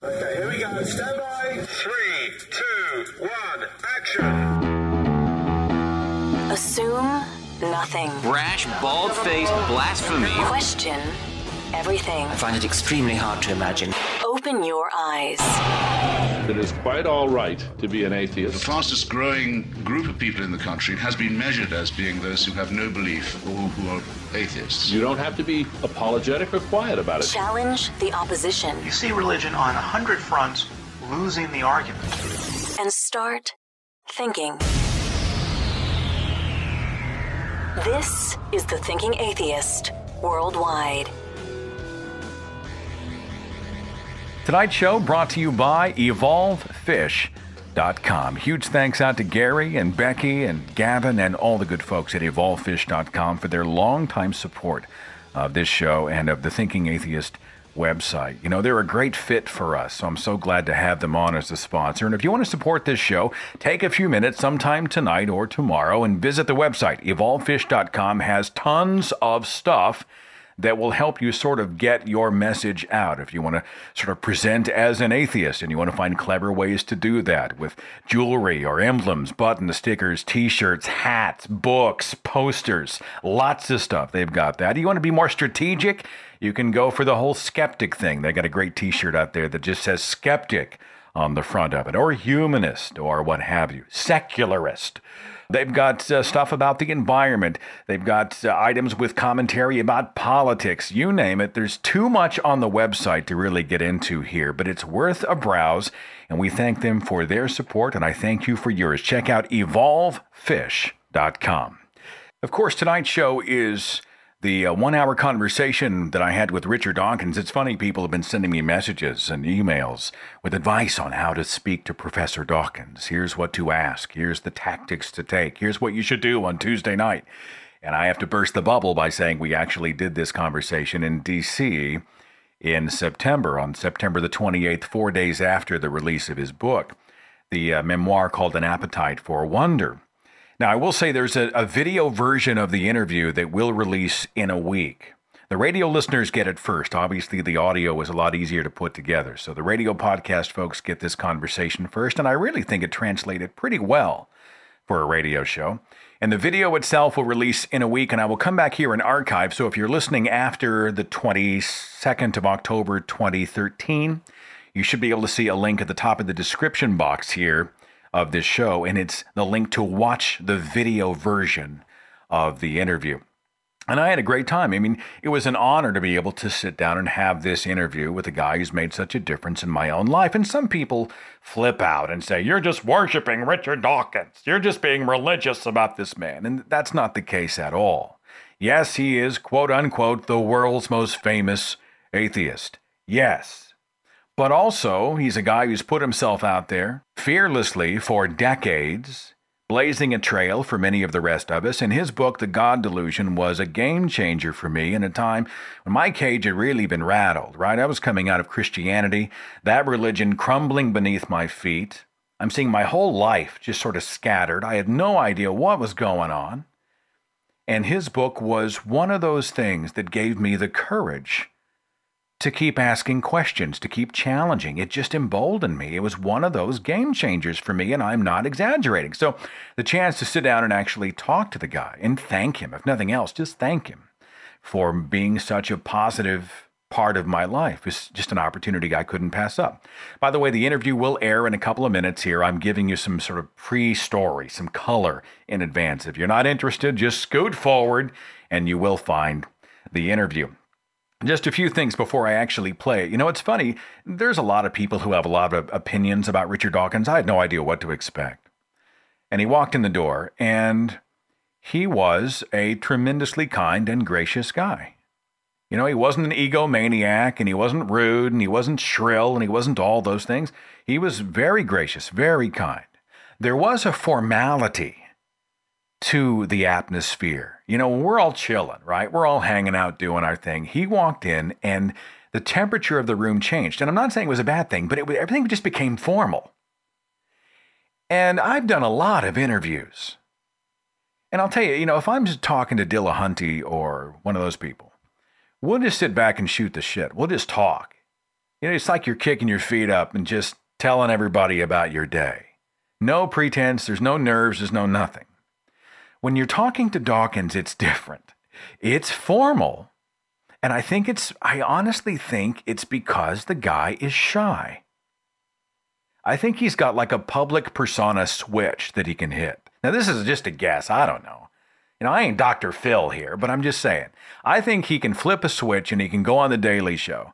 Okay, here we go. Stand by. 3, 2, 1, action. Assume nothing. Brash, bald-faced blasphemy. Question everything. I find it extremely hard to imagine. Open your eyes. It is quite all right to be an The atheist. fastest growing group of people in the country has been measured as being those who have no belief or who are atheists. You don't have to be apologetic or quiet about it. Challenge the opposition. You see religion on 100 fronts losing the argument. And start thinking. This is the Thinking Atheist worldwide. Tonight's show brought to you by EvolveFish.com. Huge thanks out to Gary and Becky and Gavin and all the good folks at EvolveFish.com for their longtime support of this show and of the Thinking Atheist website. You know, they're a great fit for us, so I'm so glad to have them on as a sponsor. And if you want to support this show, take a few minutes sometime tonight or tomorrow and visit the website. EvolveFish.com has tons of stuff that will help you sort of get your message out. If you want to sort of present as an atheist and you want to find clever ways to do that with jewelry or emblems, buttons, stickers, t-shirts, hats, books, posters, lots of stuff. They've got that. You want to be more strategic? You can go for the whole skeptic thing. They got a great t-shirt out there that just says skeptic on the front of it, or humanist, or what have you, secularist. They've got stuff about the environment. They've got items with commentary about politics. You name it. There's too much on the website to really get into here, but it's worth a browse, and we thank them for their support, and I thank you for yours. Check out EvolveFish.com. Of course, tonight's show is the 1-hour conversation that I had with Richard Dawkins. It's funny, people have been sending me messages and emails with advice on how to speak to Professor Dawkins. Here's what to ask. Here's the tactics to take. Here's what you should do on Tuesday night. And I have to burst the bubble by saying we actually did this conversation in D.C. in September, on September the 28th, 4 days after the release of his book, the memoir called An Appetite for Wonder. Now, I will say there's a video version of the interview that will release in a week. The radio listeners get it first. Obviously, the audio is a lot easier to put together. So the radio podcast folks get this conversation first, and I really think it translated pretty well for a radio show. And the video itself will release in a week, and I will come back here and archive. So if you're listening after the 22nd of October, 2013, you should be able to see a link at the top of the description box here of this show, and it's the link to watch the video version of the interview. And I had a great time. I mean, it was an honor to be able to sit down and have this interview with a guy who's made such a difference in my own life. And some people flip out and say, you're just worshiping Richard Dawkins. You're just being religious about this man. And that's not the case at all. Yes, he is, quote unquote, the world's most famous atheist. Yes. But also, he's a guy who's put himself out there fearlessly for decades, blazing a trail for many of the rest of us. And his book, The God Delusion, was a game changer for me in a time when my cage had really been rattled, right? I was coming out of Christianity, that religion crumbling beneath my feet. I'm seeing my whole life just sort of scattered. I had no idea what was going on. And his book was one of those things that gave me the courage to keep asking questions, to keep challenging. It just emboldened me. It was one of those game changers for me, and I'm not exaggerating. So the chance to sit down and actually talk to the guy and thank him, if nothing else, just thank him for being such a positive part of my life is just an opportunity I couldn't pass up. By the way, the interview will air in a couple of minutes here. I'm giving you some sort of pre-story, some color in advance. If you're not interested, just scoot forward and you will find the interview. Just a few things before I actually play it. You know, it's funny. There's a lot of people who have a lot of opinions about Richard Dawkins. I had no idea what to expect. And he walked in the door, and he was a tremendously kind and gracious guy. You know, he wasn't an egomaniac, and he wasn't rude, and he wasn't shrill, and he wasn't all those things. He was very gracious, very kind. There was a formality to the atmosphere. You know, we're all chilling, right? We're all hanging out doing our thing. He walked in and the temperature of the room changed. And I'm not saying it was a bad thing, but everything just became formal. And I've done a lot of interviews. And I'll tell you, you know, if I'm just talking to Dillahunty or one of those people, we'll just sit back and shoot the shit. We'll just talk. it's like you're kicking your feet up and just telling everybody about your day. No pretense, there's no nerves, there's no nothing. When you're talking to Dawkins, it's different. It's formal. And I honestly think it's because the guy is shy. I think he's got like a public persona switch that he can hit. Now, this is just a guess. I don't know. I ain't Dr. Phil here, but I'm just saying. I think he can flip a switch and he can go on The Daily Show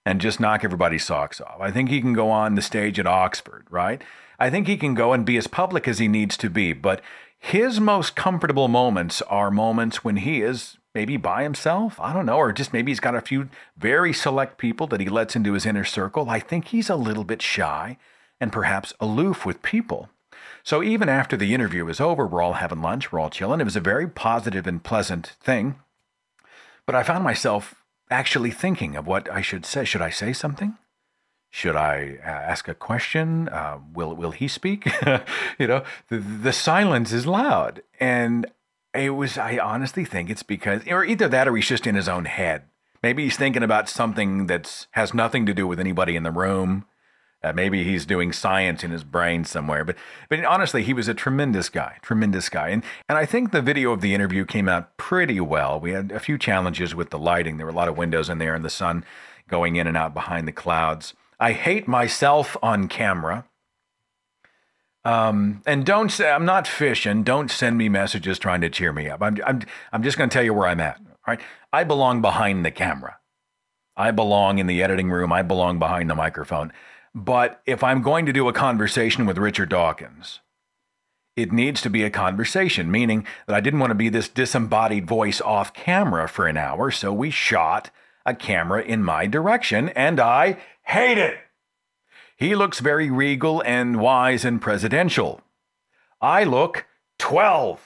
and just knock everybody's socks off. I think he can go on the stage at Oxford, right? I think he can go and be as public as he needs to be, but his most comfortable moments are moments when he is maybe by himself, I don't know, or just maybe he's got a few very select people that he lets into his inner circle. I think he's a little bit shy and perhaps aloof with people. So even after the interview was over, we're all having lunch, we're all chilling. It was a very positive and pleasant thing. But I found myself actually thinking of what I should say. Should I say something? Should I ask a question? Will he speak? The silence is loud. And I honestly think it's because, or either that or he's just in his own head. Maybe he's thinking about something that has nothing to do with anybody in the room. Maybe he's doing science in his brain somewhere. But honestly, he was a tremendous guy. And I think the video of the interview came out pretty well. We had a few challenges with the lighting. There were a lot of windows in there and the sun going in and out behind the clouds. I hate myself on camera. And don't say, I'm not fishing. Don't send me messages trying to cheer me up. I'm just going to tell you where I'm at. All right. I belong behind the camera. I belong in the editing room. I belong behind the microphone. But if I'm going to do a conversation with Richard Dawkins, it needs to be a conversation, meaning that I didn't want to be this disembodied voice off camera for an hour. So we shot a camera in my direction and I hate it. He looks very regal and wise and presidential. I look 12.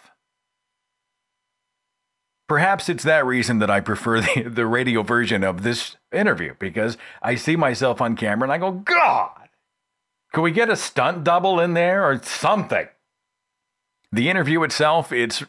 Perhaps it's that reason that I prefer the radio version of this interview, because I see myself on camera and I go, God, could we get a stunt double in there or something? The interview itself, it's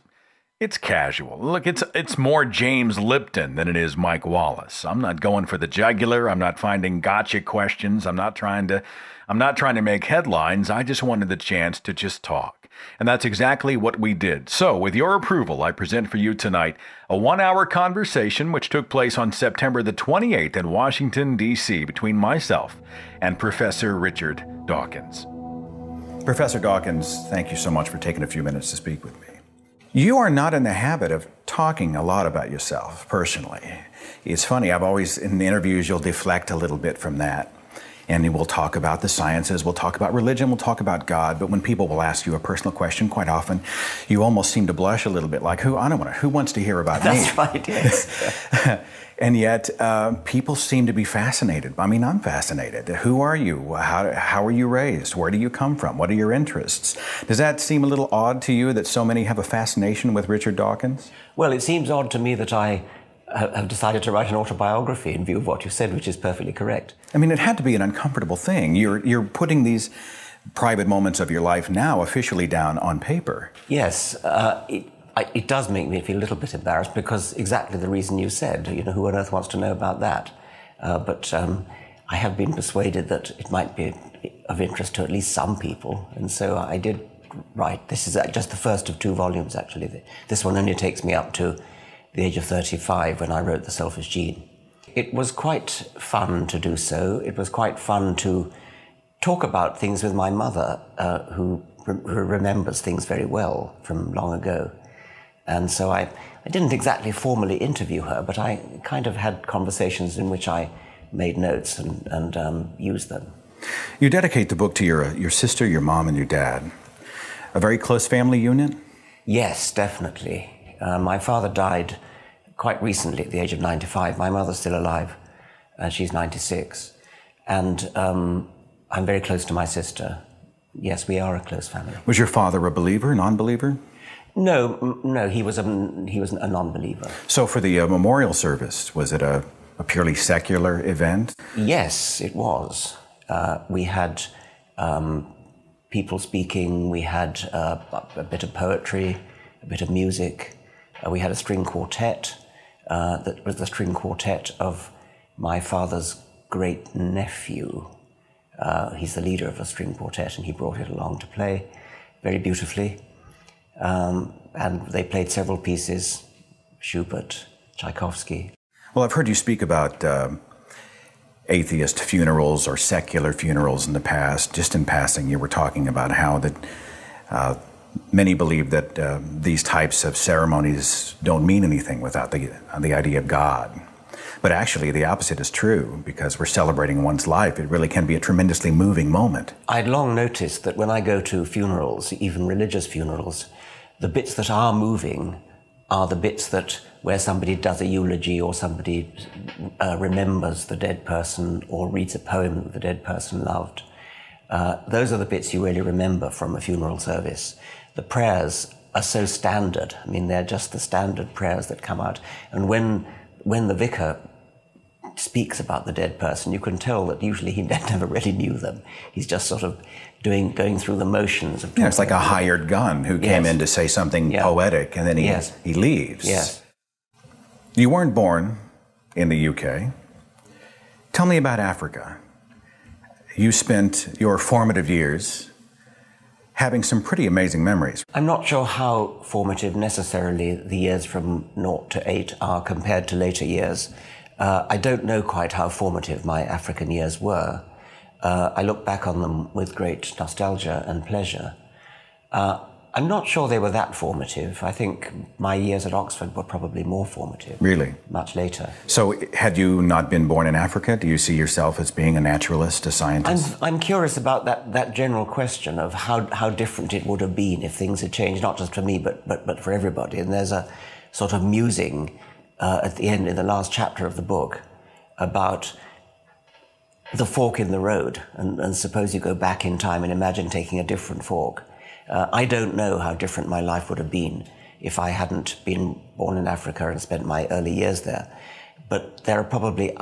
casual. Look, it's more James Lipton than it is Mike Wallace. I'm not going for the jugular. I'm not finding gotcha questions. I'm not trying to make headlines. I just wanted the chance to just talk. And that's exactly what we did. So, with your approval, I present for you tonight a 1-hour conversation which took place on September the 28th in Washington, D.C. between myself and Professor Richard Dawkins. Professor Dawkins, thank you so much for taking a few minutes to speak with me. You are not in the habit of talking a lot about yourself personally. It's funny, I've always, in the interviews, you'll deflect a little bit from that. And we'll talk about the sciences, we'll talk about religion, we'll talk about God. But when people will ask you a personal question, quite often, you almost seem to blush a little bit, like, who wants to hear about me? That's right, yes. And yet, people seem to be fascinated. I mean, I'm fascinated. Who are you? How are you raised? Where do you come from? What are your interests? Does that seem a little odd to you that so many have a fascination with Richard Dawkins? Well, it seems odd to me that I have decided to write an autobiography in view of what you said, which is perfectly correct. I mean, it had to be an uncomfortable thing. You're putting these private moments of your life now officially down on paper. Yes, it does make me feel a little bit embarrassed because exactly the reason you said, who on earth wants to know about that? But I have been persuaded that it might be of interest to at least some people. And so I did write. This is just the first of 2 volumes, actually. This one only takes me up to the age of 35 when I wrote The Selfish Gene. It was quite fun to do so. It was quite fun to talk about things with my mother, who remembers things very well from long ago. And so I didn't exactly formally interview her, but I kind of had conversations in which I made notes and used them. You dedicate the book to your sister, your mom, and your dad. A very close family unit? Yes, definitely. My father died quite recently at the age of 95. My mother's still alive. She's 96. And I'm very close to my sister. Yes, we are a close family. Was your father a believer, non-believer? No, he was a non-believer. So for the memorial service, was it a purely secular event? Yes, it was. We had people speaking, we had a bit of poetry, a bit of music. We had a string quartet that was the string quartet of my father's great-nephew. He's the leader of a string quartet, and he brought it along to play very beautifully. And they played several pieces, Schubert, Tchaikovsky. Well, I've heard you speak about atheist funerals or secular funerals in the past. Just in passing, you were talking about how that many believe that these types of ceremonies don't mean anything without the idea of God. But actually, the opposite is true, because we're celebrating one's life. It really can be a tremendously moving moment. I'd long noticed that when I go to funerals, even religious funerals, the bits that are moving are the bits that where somebody does a eulogy, or somebody remembers the dead person, or reads a poem that the dead person loved. Those are the bits you really remember from a funeral service. The prayers are so standard. I mean, they're just the standard prayers that come out. And when the vicar speaks about the dead person, you can tell that usually he never really knew them. He's just sort of going through the motions of. Yeah, it's like a hired gun who came in to say something poetic, and then he leaves. Yes. You weren't born in the UK. Tell me about Africa. You spent your formative years having some pretty amazing memories. I'm not sure how formative necessarily the years from 0 to 8 are compared to later years. I don't know quite how formative my African years were. I look back on them with great nostalgia and pleasure. I'm not sure they were that formative. I think my years at Oxford were probably more formative. Really? Much later. So had you not been born in Africa, do you see yourself as being a naturalist, a scientist? I'm curious about that general question of how different it would have been if things had changed, not just for me, but for everybody. And there's a sort of musing at the end, in the last chapter of the book, about the fork in the road. And suppose you go back in time and imagine taking a different fork. I don't know how different my life would have been if I hadn't been born in Africa and spent my early years there. But there are probably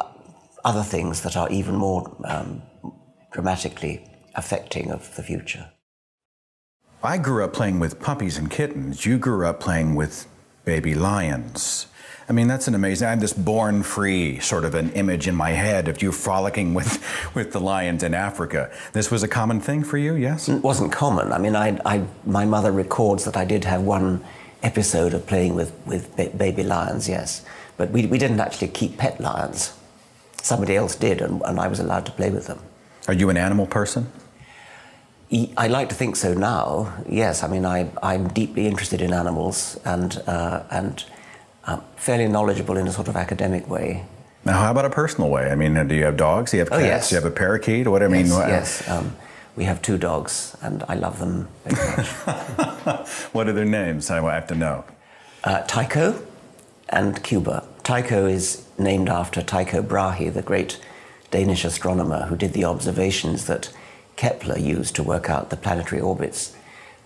other things that are even more dramatically affecting of the future. I grew up playing with puppies and kittens. You grew up playing with baby lions. I mean, that's an amazing, I have this born free sort of an image in my head of you frolicking with the lions in Africa. This was a common thing for you, yes? It wasn't common. I mean, my mother records that I did have one episode of playing with baby lions, yes. But we didn't actually keep pet lions. Somebody else did, and I was allowed to play with them. Are you an animal person? I like to think so now, yes. I mean, I'm deeply interested in animals and fairly knowledgeable in a sort of academic way. Now, how about a personal way? I mean, do you have dogs? Do you have cats? Oh, yes. Do you have a parakeet? What I mean? Yes. We have 2 dogs, and I love them very much. What are their names? I have to know. Tycho and Cuba. Tycho is named after Tycho Brahe, the great Danish astronomer who did the observations that Kepler used to work out the planetary orbits.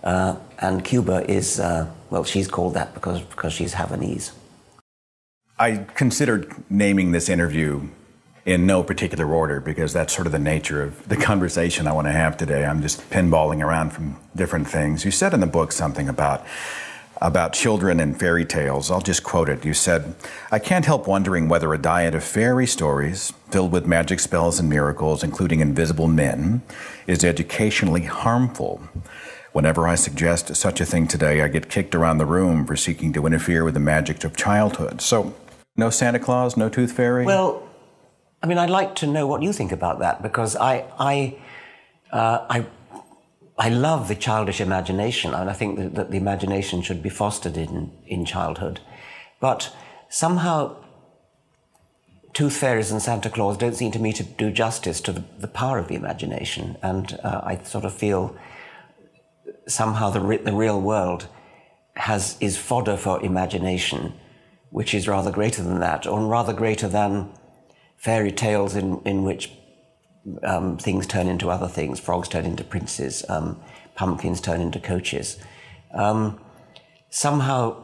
And Cuba is, well, she's called that because she's Havanese. I considered naming this interview in no particular order because that's sort of the nature of the conversation I want to have today. I'm just pinballing around from different things. You said in the book something about children and fairy tales. I'll just quote it. You said, "I can't help wondering whether a diet of fairy stories filled with magic spells and miracles, including invisible men, is educationally harmful. Whenever I suggest such a thing today, I get kicked around the room for seeking to interfere with the magic of childhood." So, no Santa Claus, no Tooth Fairy? Well, I mean, I'd like to know what you think about that, because I love the childish imagination, and I think that the imagination should be fostered in childhood. But somehow, Tooth Fairies and Santa Claus don't seem to me to do justice to the power of the imagination, and I sort of feel somehow the real world is fodder for imagination, which is rather greater than that, or rather greater than fairy tales in which things turn into other things. Frogs turn into princes, pumpkins turn into coaches. Somehow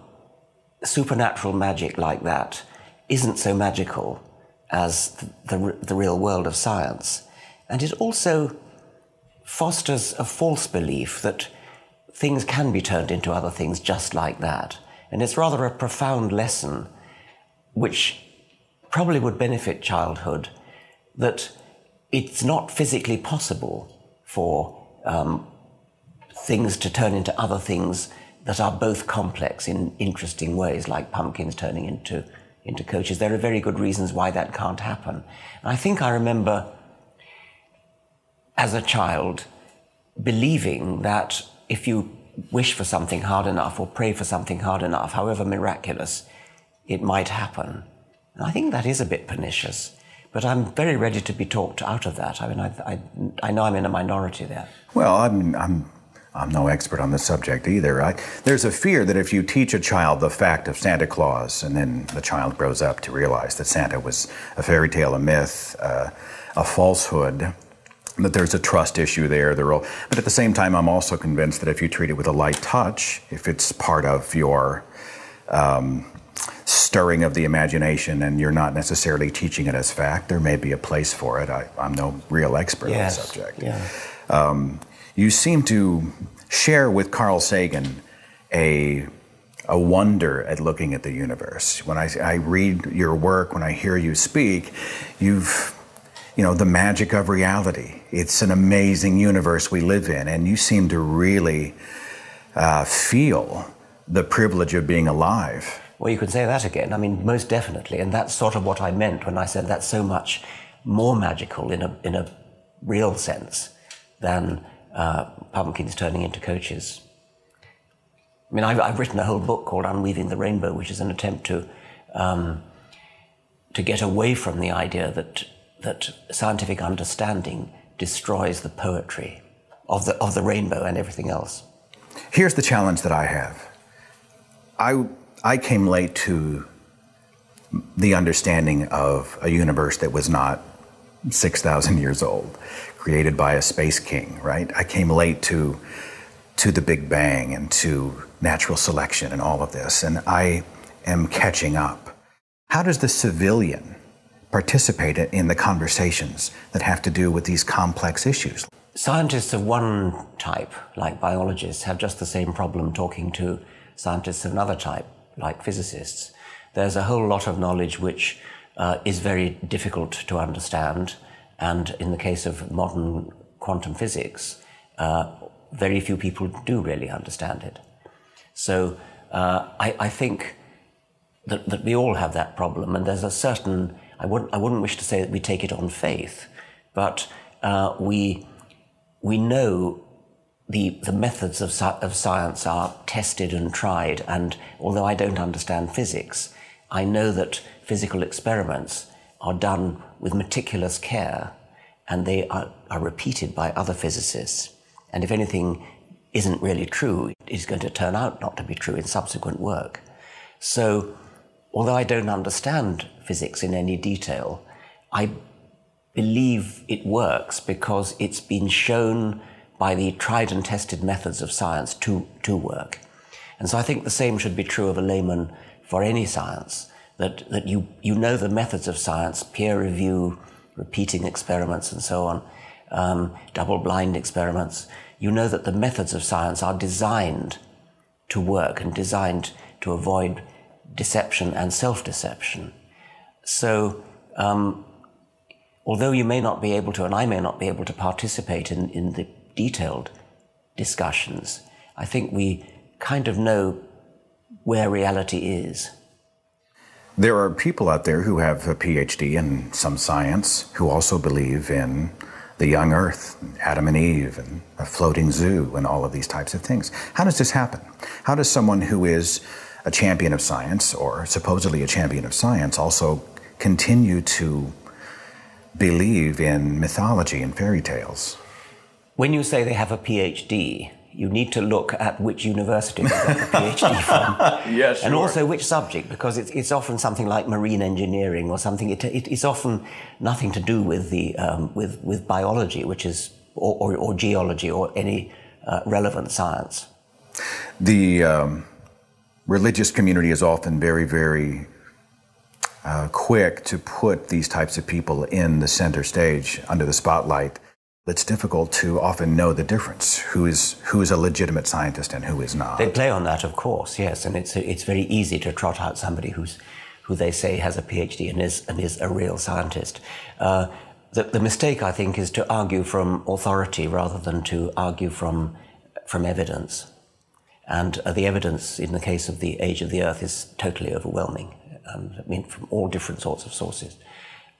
supernatural magic like that isn't so magical as the real world of science. And it also fosters a false belief that things can be turned into other things just like that. And it's rather a profound lesson which probably would benefit childhood that it's not physically possible for things to turn into other things that are both complex in interesting ways, like pumpkins turning into coaches. There are very good reasons why that can't happen. And I think I remember as a child believing that if you wish for something hard enough or pray for something hard enough, however miraculous, it might happen. And I think that is a bit pernicious, but I'm very ready to be talked out of that. I mean, I know I'm in a minority there. Well, I'm no expert on the subject either. There's a fear that if you teach a child the fact of Santa Claus, and then the child grows up to realize that Santa was a fairy tale, a myth, a falsehood, that there's a trust issue there. But at the same time, I'm also convinced that if you treat it with a light touch, if it's part of your stirring of the imagination and you're not necessarily teaching it as fact, there may be a place for it. I'm no real expert on the subject. Yeah. You seem to share with Carl Sagan a wonder at looking at the universe. When I read your work, when I hear you speak, the magic of reality. It's an amazing universe we live in, and you seem to really feel the privilege of being alive. Well, you could say that again. I mean, most definitely, and that's sort of what I meant when I said that's so much more magical in a real sense than pumpkins turning into coaches. I mean, I've written a whole book called Unweaving the Rainbow, which is an attempt to get away from the idea that scientific understanding destroys the poetry of the rainbow and everything else. Here's the challenge that I have. I came late to the understanding of a universe that was not 6,000 years old, created by a space king, right? I came late to the Big Bang and to natural selection and all of this, and I am catching up. How does the civilian participate in the conversations that have to do with these complex issues? Scientists of one type, like biologists, have just the same problem talking to scientists of another type, like physicists. There's a whole lot of knowledge which is very difficult to understand, and in the case of modern quantum physics, very few people do really understand it. So I think that we all have that problem, and there's a certain, I wouldn't wish to say that we take it on faith, but we know the methods of science are tested and tried, and although I don't understand physics, I know that physical experiments are done with meticulous care, and they are repeated by other physicists. And if anything isn't really true, it's going to turn out not to be true in subsequent work. So, although I don't understand physics in any detail, I believe it works because it's been shown by the tried and tested methods of science to work. And so I think the same should be true of a layman for any science, that you know the methods of science, peer review, repeating experiments and so on, double-blind experiments. You know that the methods of science are designed to work and designed to avoid deception and self-deception. So, although you may not be able to, and I may not be able to participate in the detailed discussions, I think we kind of know where reality is. There are people out there who have a PhD in some science who also believe in the young earth, Adam and Eve, and a floating zoo, and all of these types of things. How does this happen? How does someone who is a champion of science, or supposedly a champion of science, also continue to believe in mythology and fairy tales? When you say they have a PhD, you need to look at which university they got the PhD from. Yes, and sure. also which subject, because it's often something like marine engineering or something. It's often nothing to do with the with biology, which is or geology or any relevant science. The religious community is often very, very quick to put these types of people in the center stage, under the spotlight. It's difficult to often know the difference, who is a legitimate scientist and who is not. They play on that, of course, yes, and it's very easy to trot out somebody who they say has a PhD and is a real scientist. The mistake, I think, is to argue from authority rather than to argue from evidence. And the evidence in the case of the age of the Earth is totally overwhelming. I mean, from all different sorts of sources.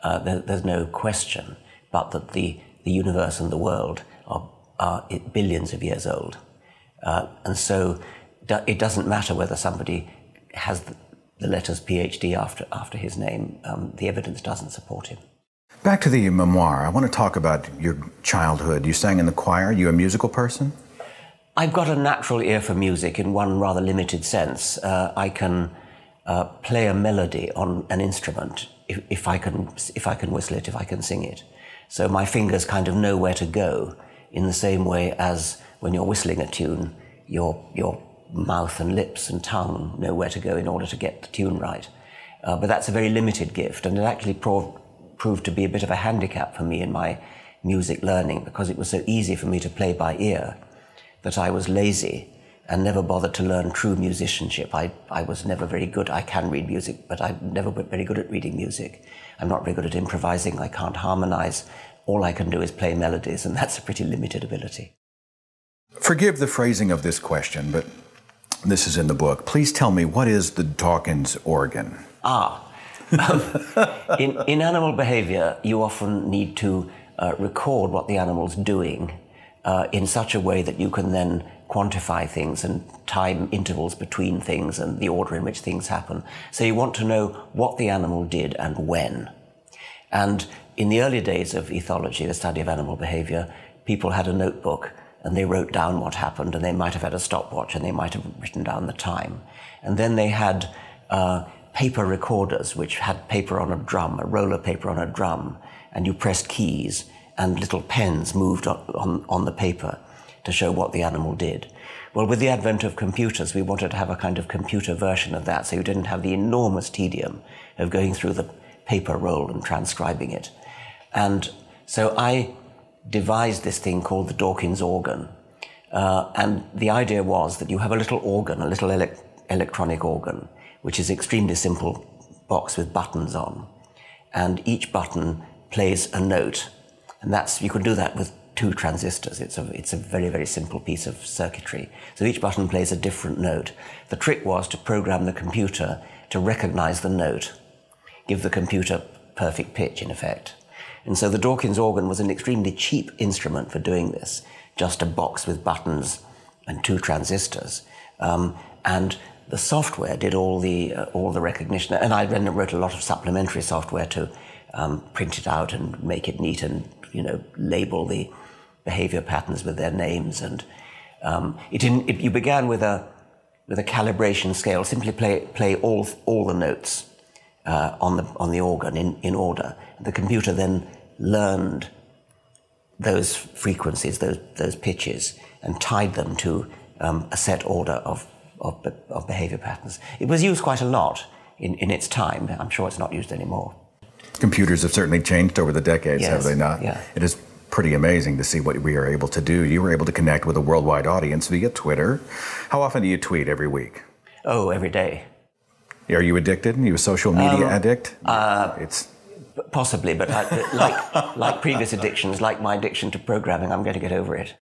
There's no question but that the universe and the world are billions of years old. And so it doesn't matter whether somebody has the letters PhD after his name. The evidence doesn't support him. Back to the memoir. I want to talk about your childhood. You sang in the choir. Are you a musical person? I've got a natural ear for music in one rather limited sense. I can play a melody on an instrument if I can whistle it, if I can sing it. So my fingers kind of know where to go in the same way as when you're whistling a tune, your mouth and lips and tongue know where to go in order to get the tune right. But that's a very limited gift, and it actually proved to be a bit of a handicap for me in my music learning, because it was so easy for me to play by ear that I was lazy and never bothered to learn true musicianship. I was never very good. I can read music, but I'm never very good at reading music. I'm not very good at improvising. I can't harmonize. All I can do is play melodies, and that's a pretty limited ability. Forgive the phrasing of this question, but this is in the book. Please tell me, what is the Dawkins organ? In animal behavior, you often need to record what the animal's doing in such a way that you can then quantify things and time intervals between things and the order in which things happen. So you want to know what the animal did and when. And in the early days of ethology, the study of animal behavior, people had a notebook and they wrote down what happened, and they might have had a stopwatch and they might have written down the time. And then they had paper recorders, which had paper on a drum, a roll of paper on a drum, and you pressed keys and little pens moved on the paper to show what the animal did. Well, with the advent of computers, we wanted to have a kind of computer version of that, so you didn't have the enormous tedium of going through the paper roll and transcribing it. And so I devised this thing called the Dawkins organ. And the idea was that you have a little organ, a little electronic organ, which is extremely simple box with buttons on. And each button plays a note. And you can do that with 2 transistors. It's a very, very simple piece of circuitry. So each button plays a different note. The trick was to program the computer to recognize the note, give the computer perfect pitch, in effect. And so the Dawkins organ was an extremely cheap instrument for doing this, just a box with buttons and 2 transistors. And the software did all the recognition. And I then wrote a lot of supplementary software to print it out and make it neat and, label the behavior patterns with their names. And you began with a calibration scale. Simply play all the notes on the organ in order. The computer then learned those frequencies, those pitches, and tied them to a set order of behavior patterns. It was used quite a lot in its time. I'm sure it's not used anymore. Computers have certainly changed over the decades, yes, have they not? Yeah. It is pretty amazing to see what we are able to do. You were able to connect with a worldwide audience via Twitter. How often do you tweet every week? Oh, every day. Are you addicted? Are you a social media addict? Possibly, but like previous addictions, like my addiction to programming, I'm going to get over it.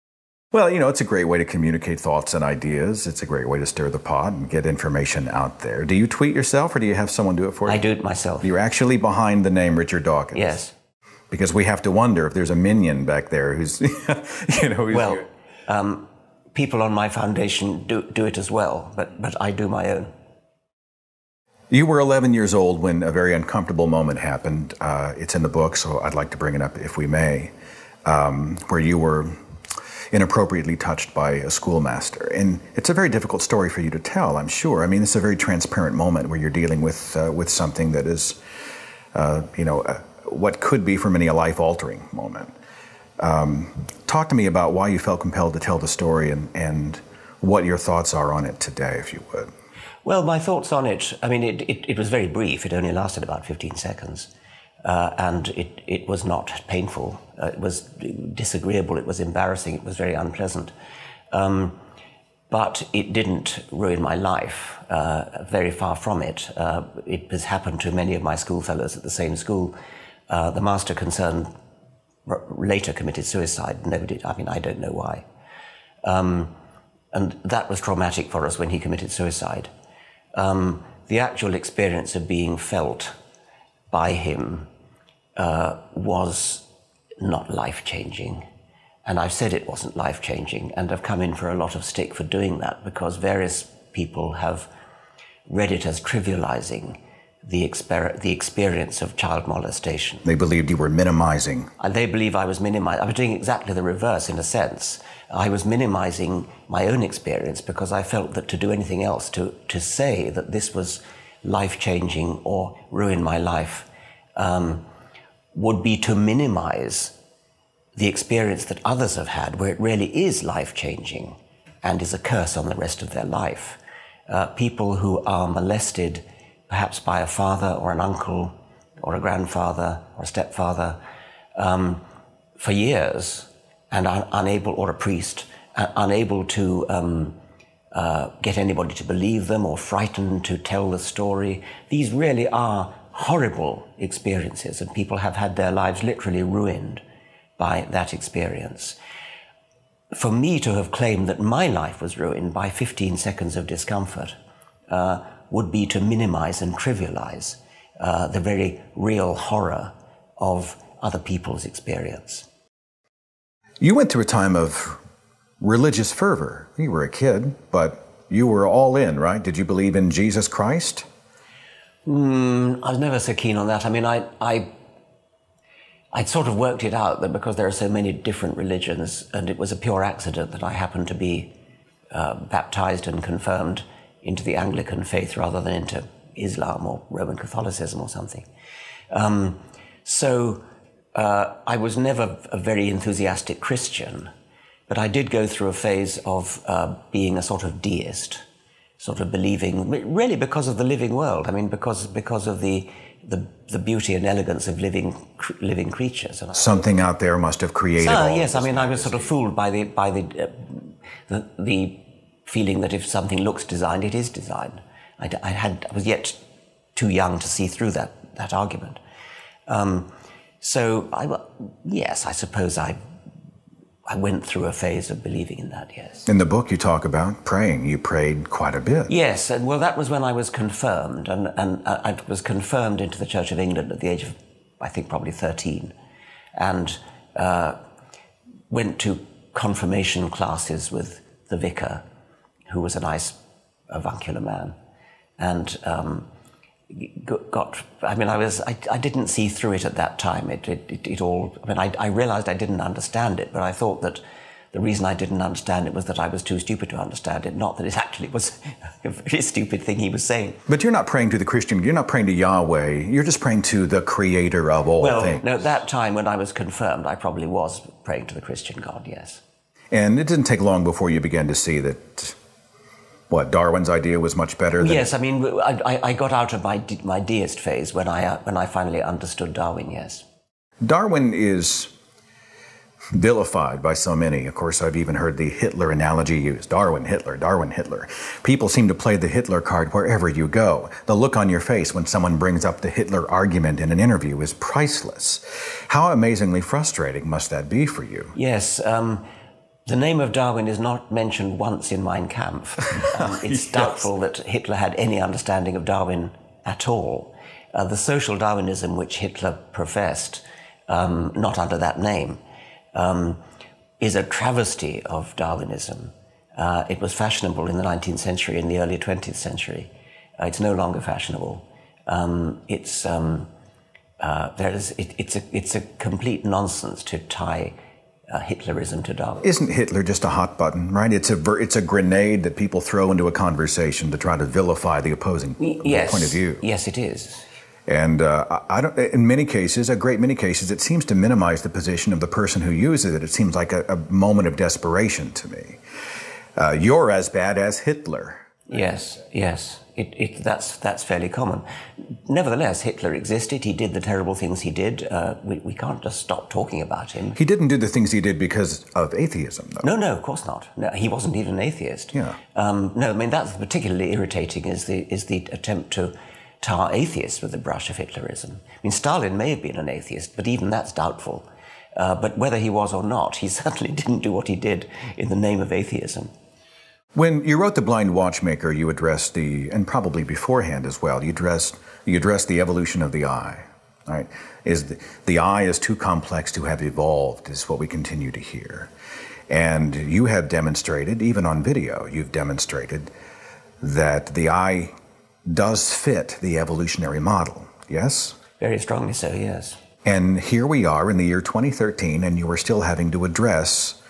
Well, it's a great way to communicate thoughts and ideas. It's a great way to stir the pot and get information out there. Do you tweet yourself, or do you have someone do it for you? I do it myself. You're actually behind the name Richard Dawkins. Yes. Because we have to wonder if there's a minion back there who's, Well, people on my foundation do it as well, but I do my own. You were 11 years old when a very uncomfortable moment happened. It's in the book, so I'd like to bring it up if we may, where you were inappropriately touched by a schoolmaster. And it's a very difficult story for you to tell, I'm sure. I mean, it's a very transparent moment where you're dealing with something that is, what could be for many a life-altering moment. Talk to me about why you felt compelled to tell the story and what your thoughts are on it today, if you would. Well, my thoughts on it, I mean, it was very brief. It only lasted about 15 seconds. And it was not painful. It was disagreeable. It was embarrassing. It was very unpleasant. But it didn't ruin my life. Very far from it. It has happened to many of my schoolfellows at the same school. The master concerned later committed suicide. Nobody, I mean, I don't know why. And that was traumatic for us when he committed suicide. The actual experience of being felt by him was not life-changing. And I've said it wasn't life-changing, and I've come in for a lot of stick for doing that because various people have read it as trivializing the experience of child molestation. They believed you were minimizing. And they believe I was minimizing. I was doing exactly the reverse, in a sense. I was minimizing my own experience because I felt that to do anything else, to say that this was life-changing or ruin my life, would be to minimize the experience that others have had, where it really is life-changing and is a curse on the rest of their life. People who are molested, perhaps by a father or an uncle or a grandfather or a stepfather, for years, and are unable, or a priest, unable to get anybody to believe them or frightened to tell the story. These really are horrible experiences, and people have had their lives literally ruined by that experience. For me to have claimed that my life was ruined by 15 seconds of discomfort would be to minimize and trivialize the very real horror of other people's experience. You went through a time of religious fervor. You were a kid, but you were all in, right? Did you believe in Jesus Christ? I was never so keen on that. I mean, I'd sort of worked it out that because there are so many different religions, and it was a pure accident that I happened to be baptized and confirmed into the Anglican faith rather than into Islam or Roman Catholicism or something. So I was never a very enthusiastic Christian, but I did go through a phase of being a sort of deist, sort of believing, really because of the living world. I mean, because of the beauty and elegance of living creatures. Something out there must have created all yes, I mean, I was sort of fooled by the feeling that if something looks designed, it is designed. I was yet too young to see through that argument. Yes, I suppose I went through a phase of believing in that, yes. In the book you talk about praying. You prayed quite a bit. Yes, and well, that was when I was confirmed, and I was confirmed into the Church of England at the age of, I think, probably 13, and went to confirmation classes with the vicar, who was a nice avuncular man, and I didn't see through it at that time. I realized I didn't understand it, but I thought that the reason I didn't understand it was that I was too stupid to understand it, not that it actually was a very stupid thing he was saying. But you're not praying to the Christian, you're not praying to Yahweh, you're just praying to the creator of all things. No, at that time when I was confirmed, I probably was praying to the Christian God, yes. And it didn't take long before you began to see that, Darwin's idea was much better than... Yes, I mean, I got out of my deist phase when I finally understood Darwin, yes. Darwin is vilified by so many. Of course, I've even heard the Hitler analogy used. Darwin, Hitler, Darwin, Hitler. People seem to play the Hitler card wherever you go. The look on your face when someone brings up the Hitler argument in an interview is priceless. How amazingly frustrating must that be for you? Yes, the name of Darwin is not mentioned once in Mein Kampf. It's doubtful that Hitler had any understanding of Darwin at all. The social Darwinism which Hitler professed, not under that name, is a travesty of Darwinism. It was fashionable in the 19th century, in the early 20th century. It's no longer fashionable. It's a complete nonsense to tie Hitlerism to Darwin. Isn't Hitler just a hot button, right? It's a grenade that people throw into a conversation to try to vilify the opposing point of view. Yes, it is. And in many cases, a great many cases, it seems to minimize the position of the person who uses it. It seems like a moment of desperation to me. You're as bad as Hitler. Yes. That's fairly common. Nevertheless, Hitler existed. He did the terrible things he did. We can't just stop talking about him. He didn't do the things he did because of atheism, though. No, of course not. No, he wasn't even an atheist. Yeah. No, I mean, that's particularly irritating, is the attempt to tar atheists with the brush of Hitlerism. I mean, Stalin may have been an atheist, but even that's doubtful. But whether he was or not, he certainly didn't do what he did in the name of atheism. When you wrote The Blind Watchmaker, you addressed and probably beforehand as well, you addressed the evolution of the eye, right? The eye is too complex to have evolved, is what we continue to hear. And you have demonstrated, even on video, you've demonstrated that the eye does fit the evolutionary model, yes? Very strongly so, yes. And here we are in the year 2013, and you are still having to address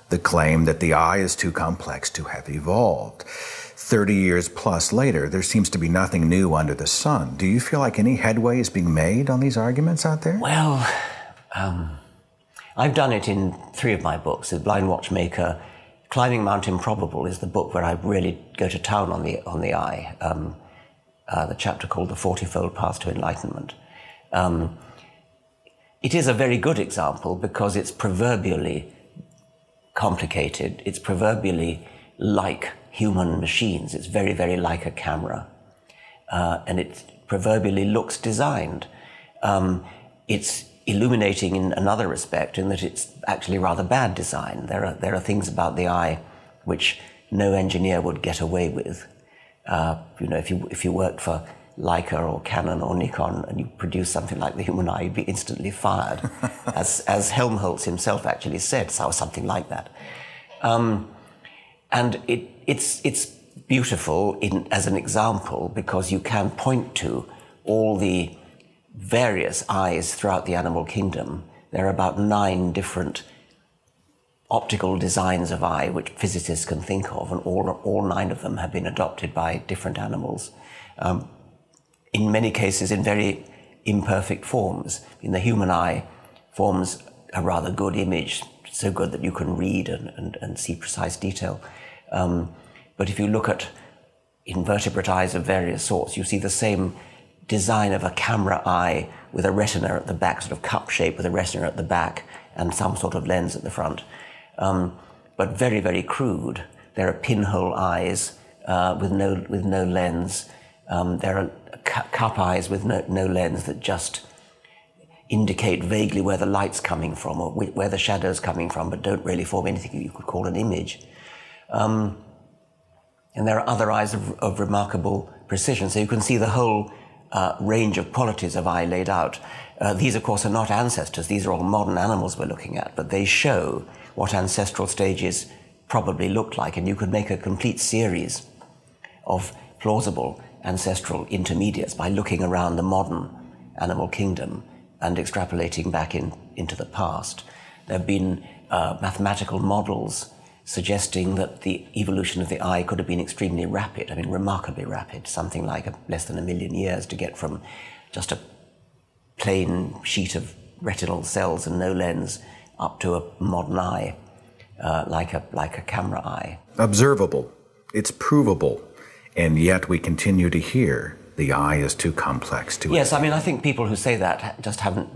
the claim that the eye is too complex to have evolved. 30 years plus later, there seems to be nothing new under the sun. Do you feel like any headway is being made on these arguments out there? Well, I've done it in 3 of my books. The Blind Watchmaker, Climbing Mount Improbable is the book where I really go to town on the eye. The chapter called The 40-Fold Path to Enlightenment. It is a very good example because it's proverbially complicated. It's proverbially like human machines. It's very, very like a camera. And it proverbially looks designed. It's illuminating in another respect in that it's actually rather bad design. There are things about the eye which no engineer would get away with. If you worked for Leica or Canon or Nikon and you produce something like the human eye, you'd be instantly fired, as Helmholtz himself actually said, so something like that. And it's beautiful as an example because you can point to all the various eyes throughout the animal kingdom. There are about 9 different optical designs of eye which physicists can think of, and all 9 of them have been adopted by different animals. In many cases in very imperfect forms. In the human eye forms a rather good image, so good that you can read and see precise detail. But if you look at invertebrate eyes of various sorts, you see the same design of a camera eye with a retina at the back, sort of cup shape with a retina at the back and some sort of lens at the front. But very, very crude. There are pinhole eyes with no lens. There are cup eyes with no lens that just indicate vaguely where the light's coming from or where the shadow's coming from, but don't really form anything you could call an image. And there are other eyes of remarkable precision. So you can see the whole range of qualities of eye laid out. These, of course, are not ancestors. These are all modern animals we're looking at, but they show what ancestral stages probably looked like, and you could make a complete series of plausible ancestral intermediates by looking around the modern animal kingdom and extrapolating back into the past. There have been mathematical models suggesting that the evolution of the eye could have been extremely rapid, I mean remarkably rapid, something like less than 1 million years to get from just a plain sheet of retinal cells and no lens up to a modern eye, like a camera eye. Observable, it's provable, and yet we continue to hear the eye is too complex to. Yes, I mean I think people who say that just haven't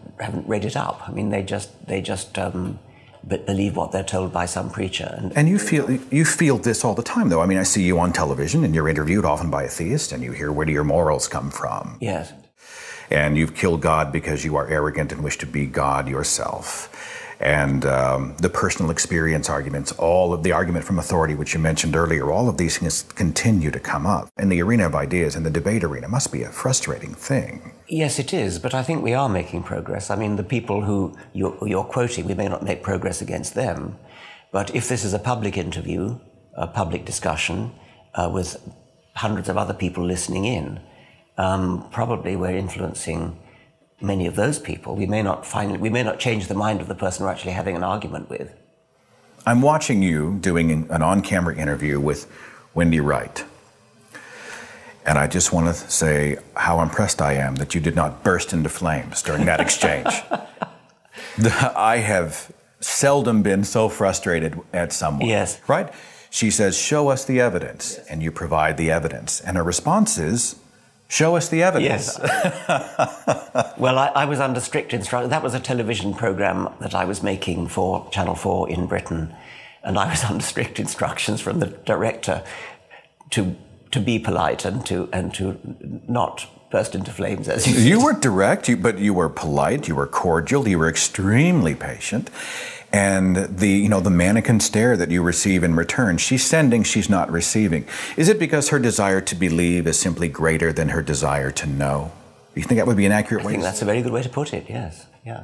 read it up. I mean they just believe what they're told by some preacher. And you feel this all the time, though. I mean, I see you on television, and you're interviewed often by a theist, and you hear, where do your morals come from? Yes. And you've killed God because you are arrogant and wish to be God yourself. And the personal experience arguments, all of the argument from authority, which you mentioned earlier, all of these things continue to come up. And the arena of ideas and the debate arena must be a frustrating thing. Yes, it is, but I think we are making progress. I mean, the people who you're quoting, we may not make progress against them, but if this is a public interview, a public discussion with hundreds of other people listening in, probably we're influencing many of those people. We may not change the mind of the person we're actually having an argument with. I'm watching you doing an on-camera interview with Wendy Wright. And I just want to say how impressed I am that you did not burst into flames during that exchange. I have seldom been so frustrated at someone. Yes. Right? She says, show us the evidence, yes. And you provide the evidence. And her response is, show us the evidence. Yes. Well, I was under strict instruction. That was a television program that I was making for Channel 4 in Britain. And I was under strict instructions from the director to be polite and to not burst into flames, as you You were direct, but you were polite, you were cordial, you were extremely patient. And the mannequin stare that you receive in return, she's sending, she's not receiving. Is it because her desire to believe is simply greater than her desire to know? Do you think that would be an accurate way? I think that's a very good way to put it, yes. Yeah.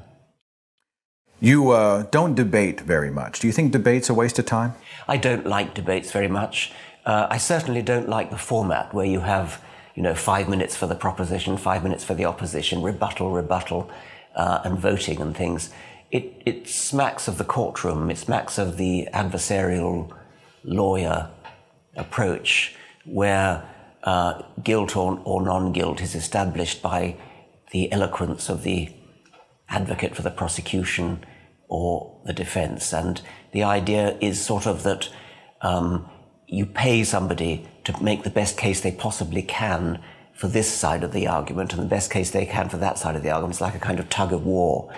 You don't debate very much. Do you think debate's a waste of time? I don't like debates very much. I certainly don't like the format where you have, 5 minutes for the proposition, 5 minutes for the opposition, rebuttal, and voting and things. It smacks of the courtroom. It smacks of the adversarial lawyer approach where guilt or non-guilt is established by the eloquence of the advocate for the prosecution or the defense. And the idea is sort of that you pay somebody to make the best case they possibly can for this side of the argument and the best case they can for that side of the argument. It's like a kind of tug of war.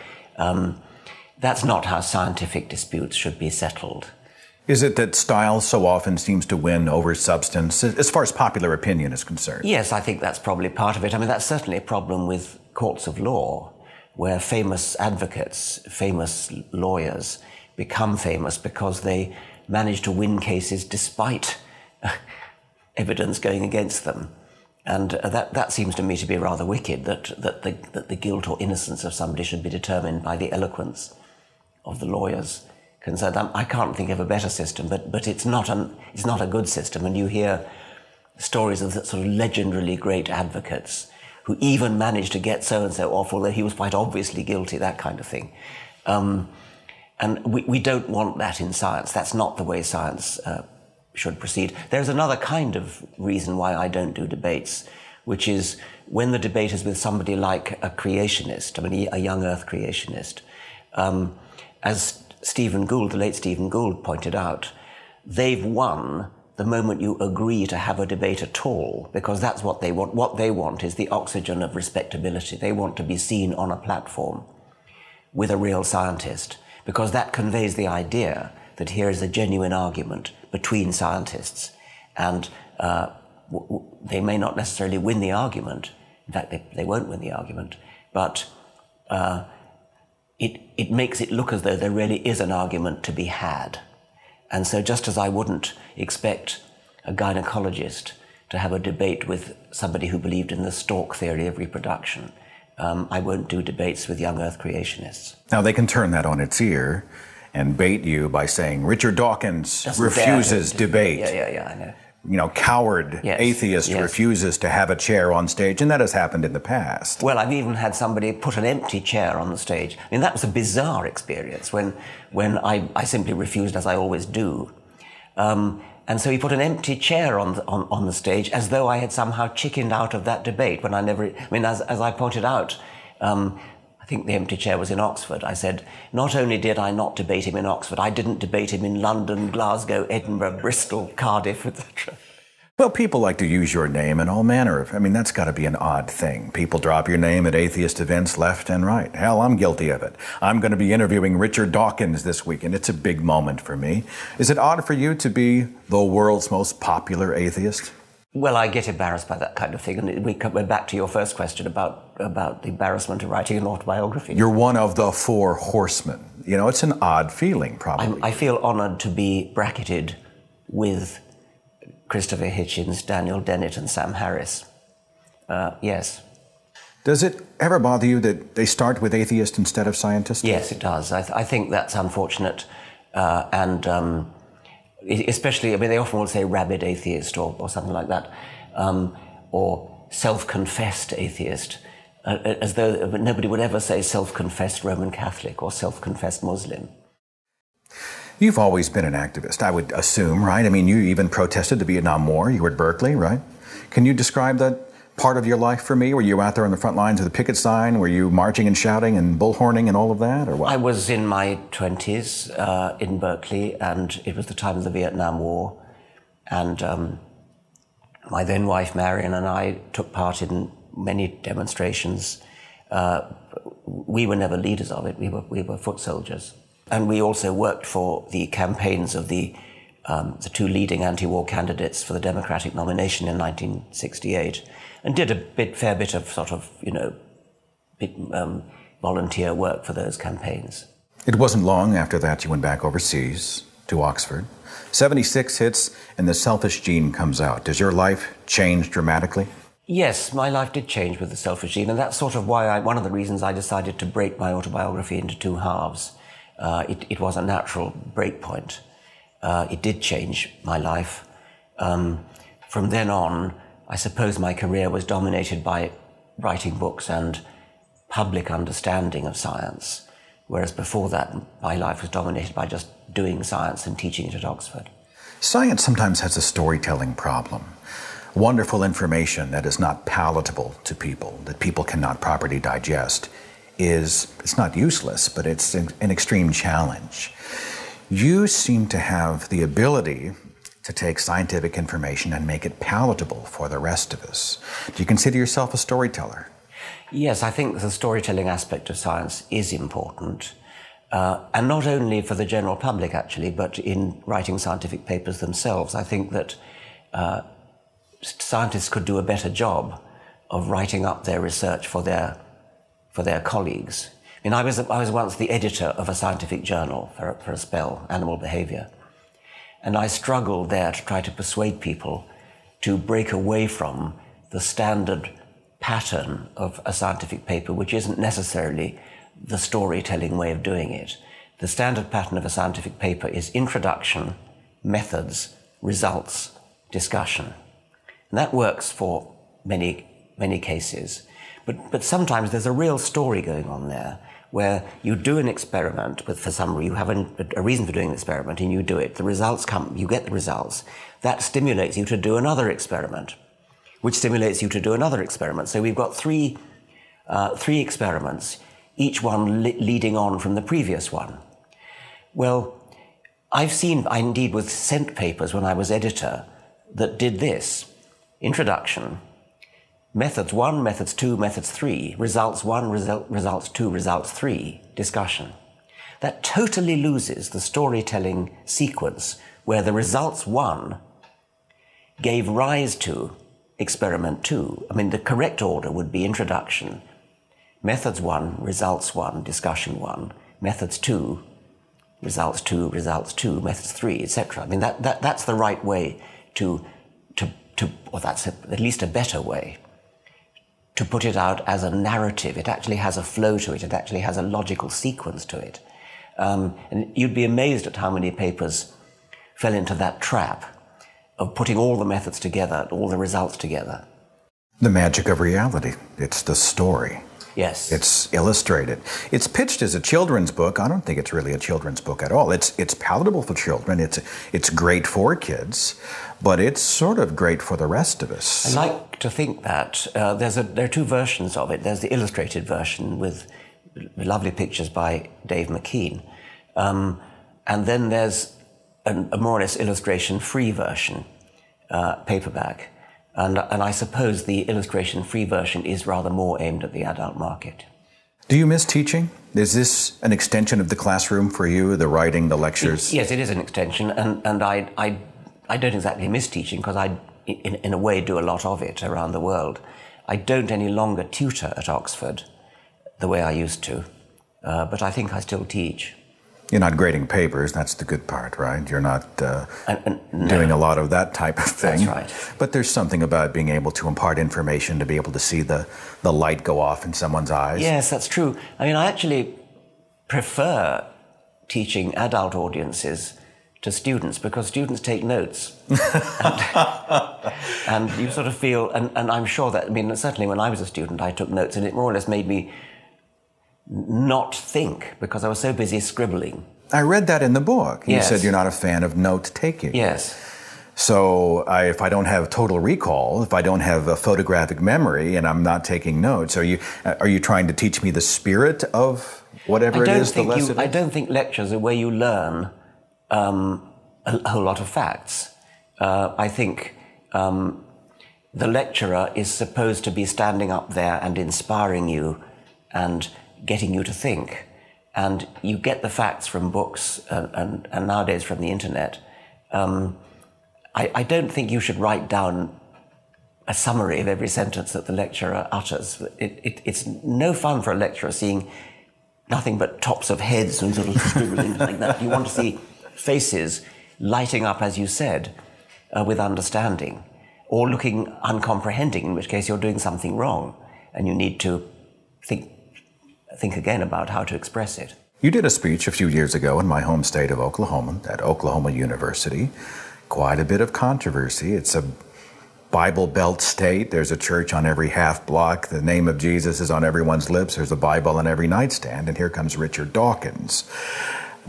That's not how scientific disputes should be settled. Is it that style so often seems to win over substance, as far as popular opinion is concerned? Yes, I think that's probably part of it. I mean, that's certainly a problem with courts of law, where famous advocates, famous lawyers become famous because they manage to win cases despite evidence going against them. And that seems to me to be rather wicked, that the guilt or innocence of somebody should be determined by the eloquence of the lawyers concerned. I can't think of a better system, but it's not a good system. And you hear stories of sort of legendarily great advocates who even managed to get so-and-so off, although he was quite obviously guilty, that kind of thing. And we don't want that in science. That's not the way science should proceed. There's another kind of reason why I don't do debates, which is when the debate is with somebody like a creationist, a young earth creationist. As Stephen Gould, the late Stephen Gould, pointed out, they've won the moment you agree to have a debate at all, because that's what they want. What they want is the oxygen of respectability. They want to be seen on a platform with a real scientist, because that conveys the idea that here is a genuine argument between scientists, and they may not necessarily win the argument. In fact, they won't win the argument, but it makes it look as though there really is an argument to be had. And so just as I wouldn't expect a gynecologist to have a debate with somebody who believed in the stork theory of reproduction, I won't do debates with young earth creationists. Now, they can turn that on its ear and bait you by saying, Richard Dawkins refuses debate. Yeah, I know. Coward atheist refuses to have a chair on stage, and that has happened in the past. Well, I've even had somebody put an empty chair on the stage. I mean, that was a bizarre experience when I simply refused, as I always do. And so he put an empty chair on the stage as though I had somehow chickened out of that debate when I never... I mean, as I pointed out, I think the empty chair was in Oxford. I said, not only did I not debate him in Oxford, I didn't debate him in London, Glasgow, Edinburgh, Bristol, Cardiff, etc. Well, people like to use your name in all manner of... I mean, that's got to be an odd thing. People drop your name at atheist events left and right. Hell, I'm guilty of it. I'm going to be interviewing Richard Dawkins this week, and it's a big moment for me. Is it odd for you to be the world's most popular atheist? Well, I get embarrassed by that kind of thing. And we're back to your first question about the embarrassment of writing an autobiography. You're one of the four horsemen. It's an odd feeling, probably. I feel honored to be bracketed with Christopher Hitchens, Daniel Dennett, and Sam Harris. Yes. Does it ever bother you that they start with atheist instead of scientist? Yes, it does. I think that's unfortunate. Especially, I mean, they often will say rabid atheist or something like that, or self-confessed atheist, as though nobody would ever say self-confessed Roman Catholic or self-confessed Muslim. You've always been an activist, I would assume, right? I mean, you even protested the Vietnam War. You were at Berkeley, right? Can you describe that part of your life for me? Were you out there on the front lines with a picket sign? Were you marching and shouting and bullhorning and all of that, or what? I was in my 20s in Berkeley, and it was the time of the Vietnam War. And my then wife, Marion, and I took part in many demonstrations. We were never leaders of it. We were foot soldiers. And we also worked for the campaigns of the the two leading anti-war candidates for the Democratic nomination in 1968, and did a fair bit of sort of, volunteer work for those campaigns. It wasn't long after that you went back overseas to Oxford. 76 hits and The Selfish Gene comes out. Does your life change dramatically? Yes, my life did change with The Selfish Gene, and that's sort of why one of the reasons I decided to break my autobiography into two halves. It was a natural break point. It did change my life. From then on, I suppose my career was dominated by writing books and public understanding of science, whereas before that, my life was dominated by just doing science and teaching it at Oxford. Science sometimes has a storytelling problem. Wonderful information that is not palatable to people, that people cannot properly digest, it's not useless, but it's an extreme challenge. You seem to have the ability to take scientific information and make it palatable for the rest of us. Do you consider yourself a storyteller? Yes, I think the storytelling aspect of science is important. And not only for the general public, actually, but in writing scientific papers themselves. I think that scientists could do a better job of writing up their research for their colleagues. I mean, I was once the editor of a scientific journal for a spell, Animal Behavior. And I struggled there to try to persuade people to break away from the standard pattern of a scientific paper, which isn't necessarily the storytelling way of doing it. The standard pattern of a scientific paper is introduction, methods, results, discussion. And that works for many, many cases. But sometimes there's a real story going on there, where you do an experiment for some reason, you have a reason for doing the experiment, and you do it. The results come, you get the results. That stimulates you to do another experiment, which stimulates you to do another experiment. So we've got three experiments, each one leading on from the previous one. Well, I indeed was sent papers when I was editor that did this: introduction, methods 1, methods 2, methods 3, results 1, results 2, results 3, discussion. That totally loses the storytelling sequence where the results 1 gave rise to experiment 2. I mean, the correct order would be introduction, methods 1, results 1, discussion 1, methods 2, results 2, results 2, methods 3, etc. I mean, that's the right way or that's at least a better way to put it out as a narrative. It actually has a flow to it. It actually has a logical sequence to it. And you'd be amazed at how many papers fell into that trap of putting all the methods together, all the results together. The magic of reality. It's the story. Yes. It's illustrated. It's pitched as a children's book. I don't think it's really a children's book at all. It's palatable for children. It's great for kids, but it's sort of great for the rest of us. I like to think that there are two versions of it. There's the illustrated version with lovely pictures by Dave McKean, and then there's a more or less illustration-free version, paperback. And I suppose the illustration-free version is rather more aimed at the adult market. Do you miss teaching? Is this an extension of the classroom for you, the writing, the lectures? Yes, it is an extension, and I don't exactly miss teaching because I, in a way, do a lot of it around the world. I don't any longer tutor at Oxford the way I used to, but I think I still teach. You're not grading papers, that's the good part, right? You're not doing a lot of that type of thing. That's right. But there's something about being able to impart information, to be able to see the light go off in someone's eyes. Yes, that's true. I mean, I actually prefer teaching adult audiences to students because students take notes. and you sort of feel, and I'm sure that, I mean, certainly when I was a student, I took notes, and it more or less made me not think because I was so busy scribbling. I read that in the book. You Yes. said you're not a fan of note-taking. Yes. So if I don't have total recall, if I don't have a photographic memory and I'm not taking notes, are you trying to teach me the spirit of whatever it is, the lesson? I don't think lectures are where you learn a whole lot of facts. I think the lecturer is supposed to be standing up there and inspiring you and getting you to think. And you get the facts from books and nowadays from the internet. I don't think you should write down a summary of every sentence that the lecturer utters. It's no fun for a lecturer seeing nothing but tops of heads and sort of scribblings like that. You want to see faces lighting up, as you said, with understanding, or looking uncomprehending, in which case you're doing something wrong, and you need to think again about how to express it. You did a speech a few years ago in my home state of Oklahoma, at Oklahoma University. Quite a bit of controversy. It's a Bible Belt state. There's a church on every half block. The name of Jesus is on everyone's lips. There's a Bible on every nightstand. And here comes Richard Dawkins.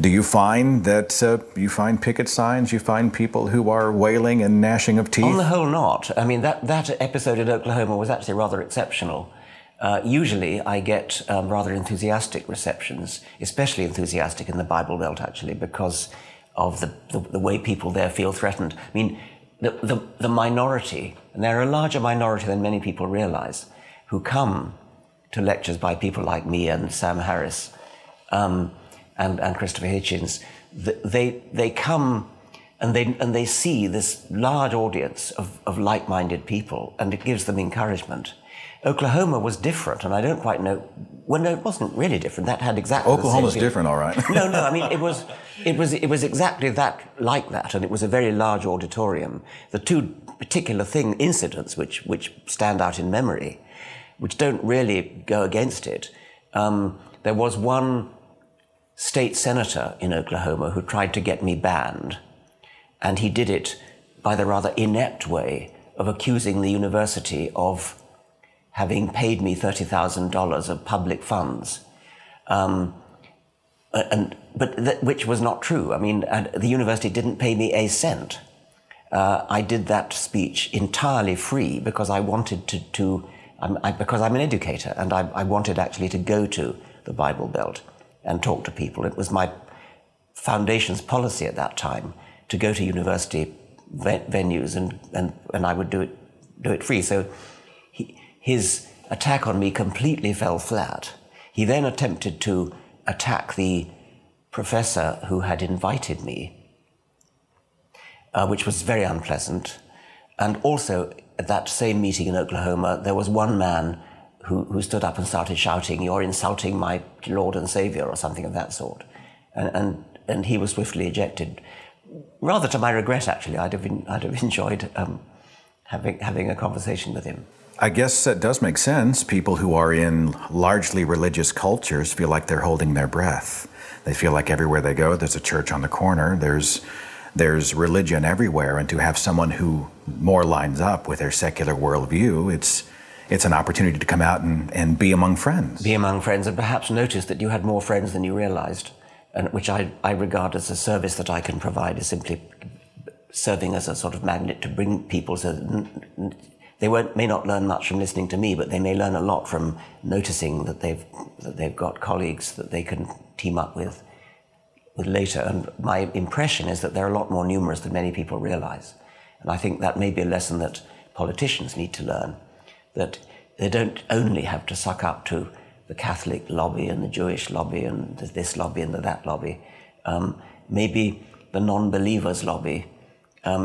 Do you find that you find picket signs, you find people who are wailing and gnashing of teeth? On the whole, not. I mean, that episode in Oklahoma was actually rather exceptional. Usually I get rather enthusiastic receptions, especially enthusiastic in the Bible Belt, actually, because of the way people there feel threatened. I mean, the minority, and they're a larger minority than many people realize, who come to lectures by people like me and Sam Harris and Christopher Hitchens, they come and they see this large audience of like-minded people, and it gives them encouragement. Oklahoma was different, and I don't quite know. Well, no, it wasn't really different. That had exactly Oklahoma's the same different, all right. No. I mean, it was exactly that, like that, and it was a very large auditorium. The two particular incidents which stand out in memory, which don't really go against it. There was one state senator in Oklahoma who tried to get me banned, and he did it by the rather inept way of accusing the university of having paid me $30,000 of public funds, which was not true. I mean, the university didn't pay me a cent. I did that speech entirely free because I wanted because I'm an educator, and I wanted actually to go to the Bible Belt and talk to people. It was my foundation's policy at that time to go to university venues, and I would do it free. So his attack on me completely fell flat. He then attempted to attack the professor who had invited me, which was very unpleasant. And also, at that same meeting in Oklahoma, there was one man who stood up and started shouting, "You're insulting my Lord and Savior," or something of that sort. And he was swiftly ejected. Rather to my regret, actually. I'd have enjoyed having a conversation with him. I guess that does make sense. People who are in largely religious cultures feel like they're holding their breath. They feel like everywhere they go, there's a church on the corner, there's religion everywhere, and to have someone who more lines up with their secular worldview, it's an opportunity to come out and be among friends. Be among friends, and perhaps notice that you had more friends than you realized, and which I regard as a service that I can provide, is simply serving as a sort of magnet to bring people so that they may not learn much from listening to me, but they may learn a lot from noticing that they've got colleagues that they can team up with later. And my impression is that they're a lot more numerous than many people realize. And I think that may be a lesson that politicians need to learn, that they don't only have to suck up to the Catholic lobby and the Jewish lobby and this lobby and that lobby. Maybe the non-believers lobby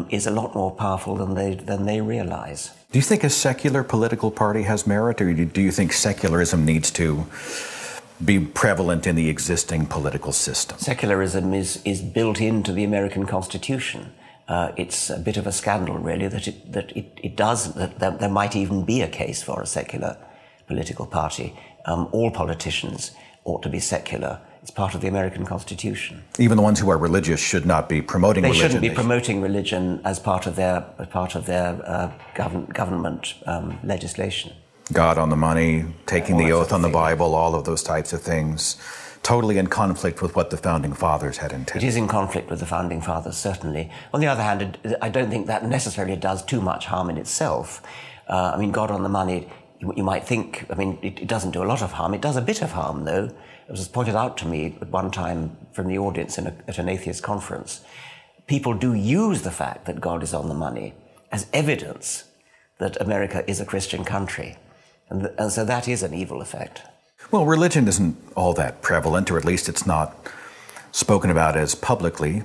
is a lot more powerful than they realize. Do you think a secular political party has merit, or do you think secularism needs to be prevalent in the existing political system? Secularism is built into the American Constitution. It's a bit of a scandal, really, that there might even be a case for a secular political party. All politicians ought to be secular. It's part of the American Constitution. Even the ones who are religious should not be promoting religion. They shouldn't be promoting religion as part of their government legislation. God on the money, taking the oath on the Bible, all of those types of things, totally in conflict with what the Founding Fathers had intended. It is in conflict with the Founding Fathers, certainly. On the other hand, I don't think that necessarily does too much harm in itself. I mean, God on the money, you might think, I mean, it doesn't do a lot of harm. It does a bit of harm, though. It was pointed out to me at one time from the audience at an atheist conference. People do use the fact that God is on the money as evidence that America is a Christian country. And so that is an evil effect. Well, religion isn't all that prevalent, or at least it's not spoken about as publicly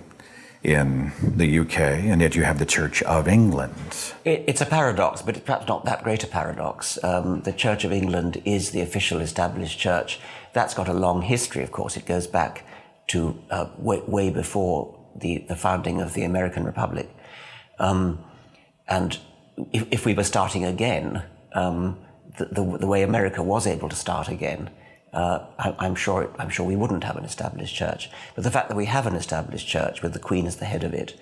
in the UK, and yet you have the Church of England. It's a paradox, but it's perhaps not that great a paradox. The Church of England is the official established church. That's got a long history, of course. It goes back to way before the founding of the American Republic. And if we were starting again, the way America was able to start again, I'm sure we wouldn't have an established church. But the fact that we have an established church with the Queen as the head of it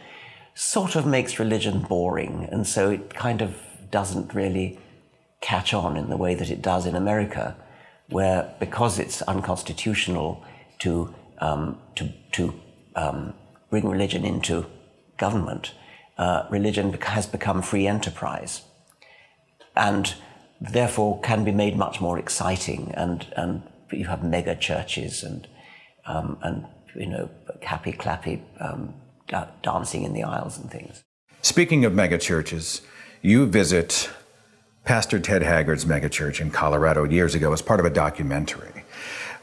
sort of makes religion boring, and so it kind of doesn't really catch on in the way that it does in America, where because it's unconstitutional to bring religion into government, religion has become free enterprise, and therefore can be made much more exciting, and you have mega churches and happy clappy dancing in the aisles and things. Speaking of mega churches, you visit Pastor Ted Haggard's megachurch in Colorado years ago as part of a documentary.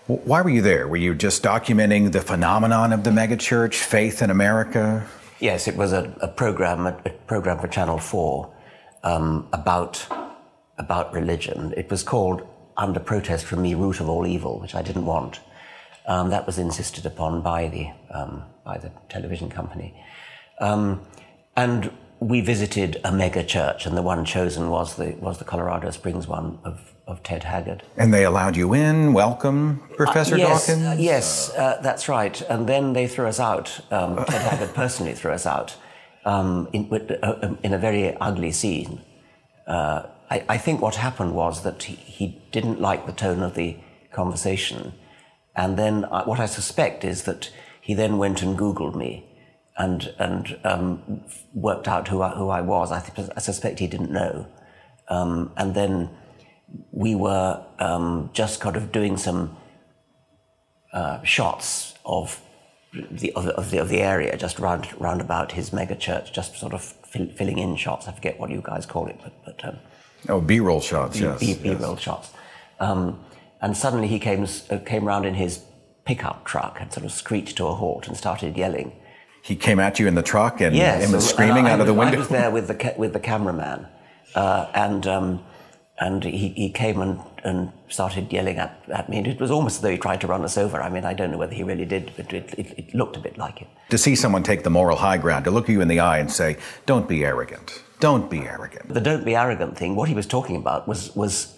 Why were you there? Were you just documenting the phenomenon of the megachurch, faith in America? Yes, it was a program for Channel 4 about religion. It was called Under Protest from Me, Root of All Evil, which I didn't want. That was insisted upon by the television company. And we visited a mega church, and the one chosen was the Colorado Springs one of Ted Haggard. And they allowed you in? Welcome, Professor Dawkins? Yes, that's right. And then they threw us out. Ted Haggard personally threw us out in a very ugly scene. I think what happened was that he didn't like the tone of the conversation. And then what I suspect is that he then went and Googled me and worked out who I was. I suspect he didn't know. And then we were just kind of doing some shots of the area, just round about his mega church, just sort of filling in shots. I forget what you guys call it, but B-roll shots, yes. B-roll shots. And suddenly he came round in his pickup truck and sort of screeched to a halt and started yelling. He came at you in the truck and, yes, and was screaming out of the window? I was there with the cameraman, and he came and started yelling at me. And it was almost as though he tried to run us over. I mean, I don't know whether he really did, but it looked a bit like it. To see someone take the moral high ground, to look you in the eye and say, don't be arrogant, don't be arrogant. The don't be arrogant thing, what he was talking about was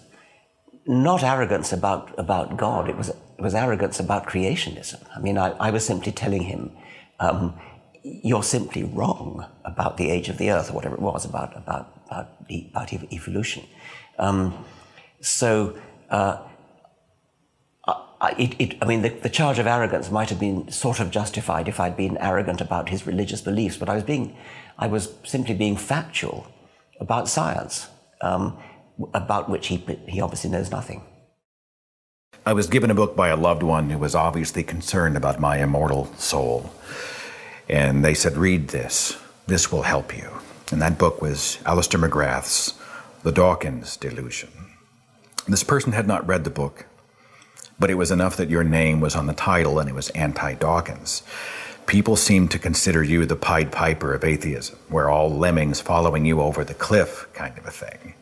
not arrogance about God, it was arrogance about creationism. I mean, I was simply telling him, you're simply wrong about the age of the earth, or whatever it was, about evolution. The charge of arrogance might have been sort of justified if I'd been arrogant about his religious beliefs, but I was simply being factual about science, about which he obviously knows nothing. I was given a book by a loved one who was obviously concerned about my immortal soul. And they said, read this. This will help you. And that book was Alistair McGrath's The Dawkins Delusion. This person had not read the book, but it was enough that your name was on the title and it was anti-Dawkins. People seem to consider you the Pied Piper of atheism, where all lemmings following you over the cliff kind of a thing.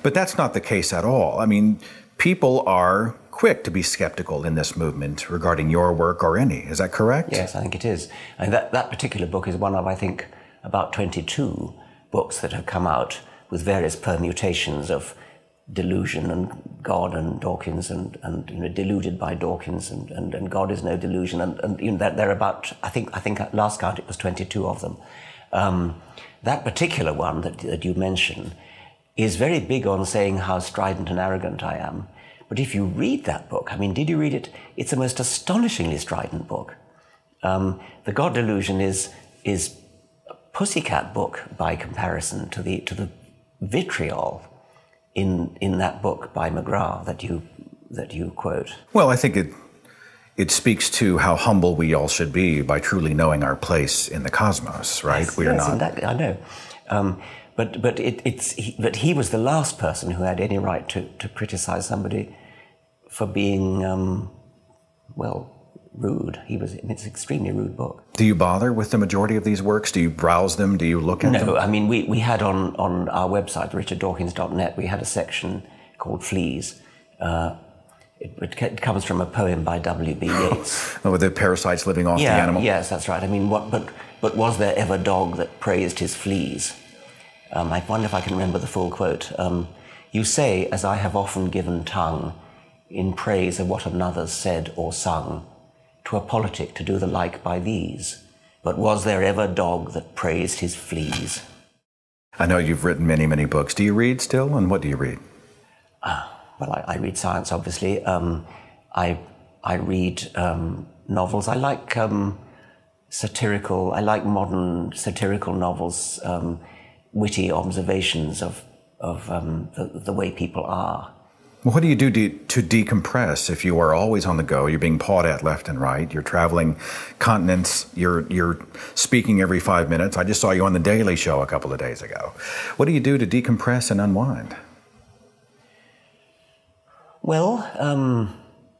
But that's not the case at all. I mean, people are quick to be skeptical in this movement regarding your work or any. Is that correct? Yes, I think it is. And that particular book is one of, I think, about 22 books that have come out with various permutations of delusion and God and Dawkins and deluded by Dawkins and God is no delusion and they're about, I think at last count it was 22 of them. That particular one that you mention is very big on saying how strident and arrogant I am. But if you read that book, I mean, did you read it? It's a most astonishingly strident book. The God Delusion is a pussycat book by comparison to the vitriol in that book by McGrath that you quote. Well, I think it speaks to how humble we all should be by truly knowing our place in the cosmos, right? Yes, I know. But he was the last person who had any right to criticize somebody for being rude. It's an extremely rude book. Do you bother with the majority of these works? Do you browse them? Do you look at them? No, I mean, we had on our website, richarddawkins.net, we had a section called Fleas. It comes from a poem by W.B. Yeats. Oh, with the parasites living off the animal? Yes, that's right. I mean, but was there ever dog that praised his fleas? I wonder if I can remember the full quote. You say, as I have often given tongue, in praise of what another's said or sung, 'twere politic to do the like by these. But was there ever dog that praised his fleas? I know you've written many, many books. Do you read still, and what do you read? Well, I read science, obviously. I read novels. I like satirical. I like modern satirical novels, witty observations of the way people are. What do you do to decompress if you are always on the go? You're being pawed at left and right. You're traveling continents. You're speaking every 5 minutes. I just saw you on The Daily Show a couple of days ago. What do you do to decompress and unwind? Well,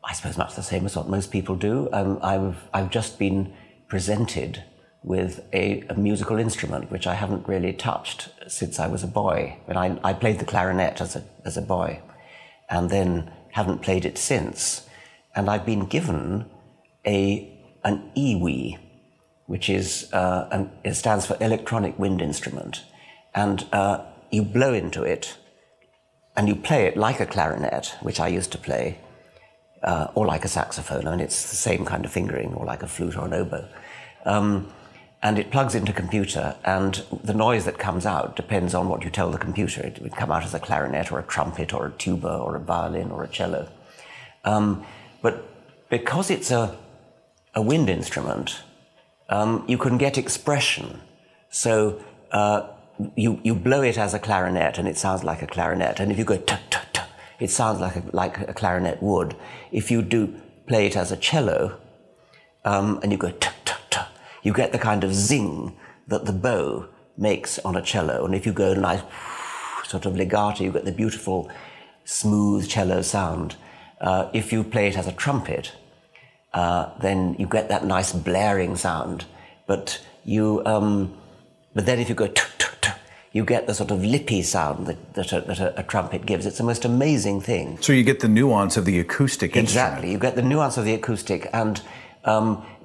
I suppose much the same as what most people do. I've just been presented with a musical instrument which I haven't really touched since I was a boy. And I played the clarinet as a boy, and then haven't played it since. And I've been given an EWI, which is it stands for electronic wind instrument, and you blow into it. And you play it like a clarinet, which I used to play, or like a saxophone. I mean, it's the same kind of fingering, or like a flute or an oboe. And it plugs into a computer, and the noise that comes out depends on what you tell the computer. It would come out as a clarinet, or a trumpet, or a tuba, or a violin, or a cello. But because it's a wind instrument, you can get expression. So you blow it as a clarinet, and it sounds like a clarinet. And if you go tut tut tut, it sounds like a clarinet would. If you do play it as a cello, and you go tut tut tut, you get the kind of zing that the bow makes on a cello. And if you go nice sort of legato, you get the beautiful smooth cello sound. If you play it as a trumpet, then you get that nice blaring sound. But then if you go tut tut, you get the sort of lippy sound that a trumpet gives. It's the most amazing thing. So you get the nuance of the acoustic instrument. Exactly. You get the nuance of the acoustic, and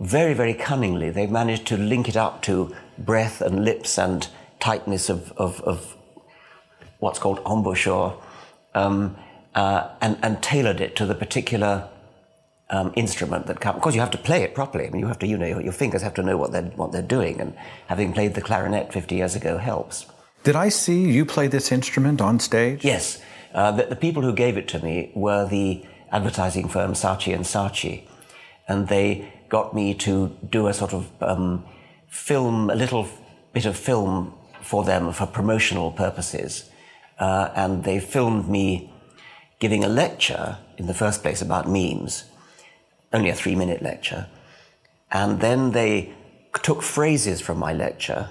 very, very cunningly, they've managed to link it up to breath and lips and tightness of what's called embouchure, and tailored it to the particular instrument that comes. Of course, you have to play it properly. I mean, you have to, your fingers have to know what they're doing, and having played the clarinet 50 years ago helps. Did I see you play this instrument on stage? Yes. The people who gave it to me were the advertising firm Saatchi & Saatchi, and they got me to do a sort of film, a little bit of film for them for promotional purposes. And they filmed me giving a lecture, in the first place, about memes, only a 3-minute lecture. And then they took phrases from my lecture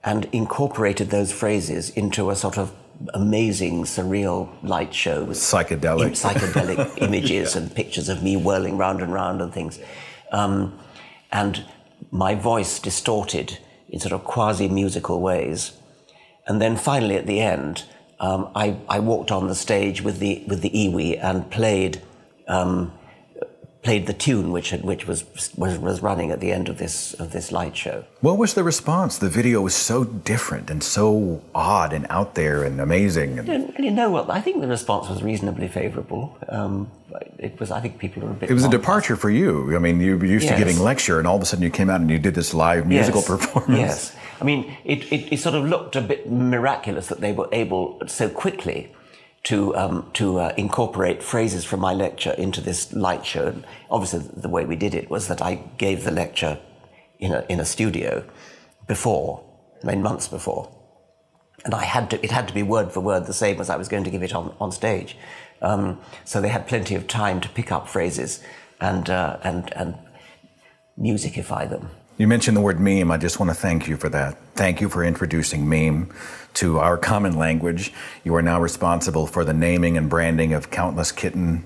and incorporated those phrases into a sort of amazing, surreal light show with psychedelic images and pictures of me whirling round and round and things. And my voice distorted in sort of quasi-musical ways. And then finally at the end, I walked on the stage with the EWI and played the tune which was running at the end of this light show. What was the response? The video was so different and so odd and out there and amazing. I don't really know what. I think the response was reasonably favourable. I think people were a bit. It was a departure for you. I mean, you were used to giving lecture, and all of a sudden you came out and you did this live musical performance. Yes. I mean, it sort of looked a bit miraculous that they were able so quickly to incorporate phrases from my lecture into this light show. And obviously, the way we did it was that I gave the lecture in a studio months before, and it had to be word for word the same as I was going to give it on stage. So they had plenty of time to pick up phrases and musicify them. You mentioned the word meme. I just want to thank you for that. Thank you for introducing meme to our common language. You are now responsible for the naming and branding of countless kitten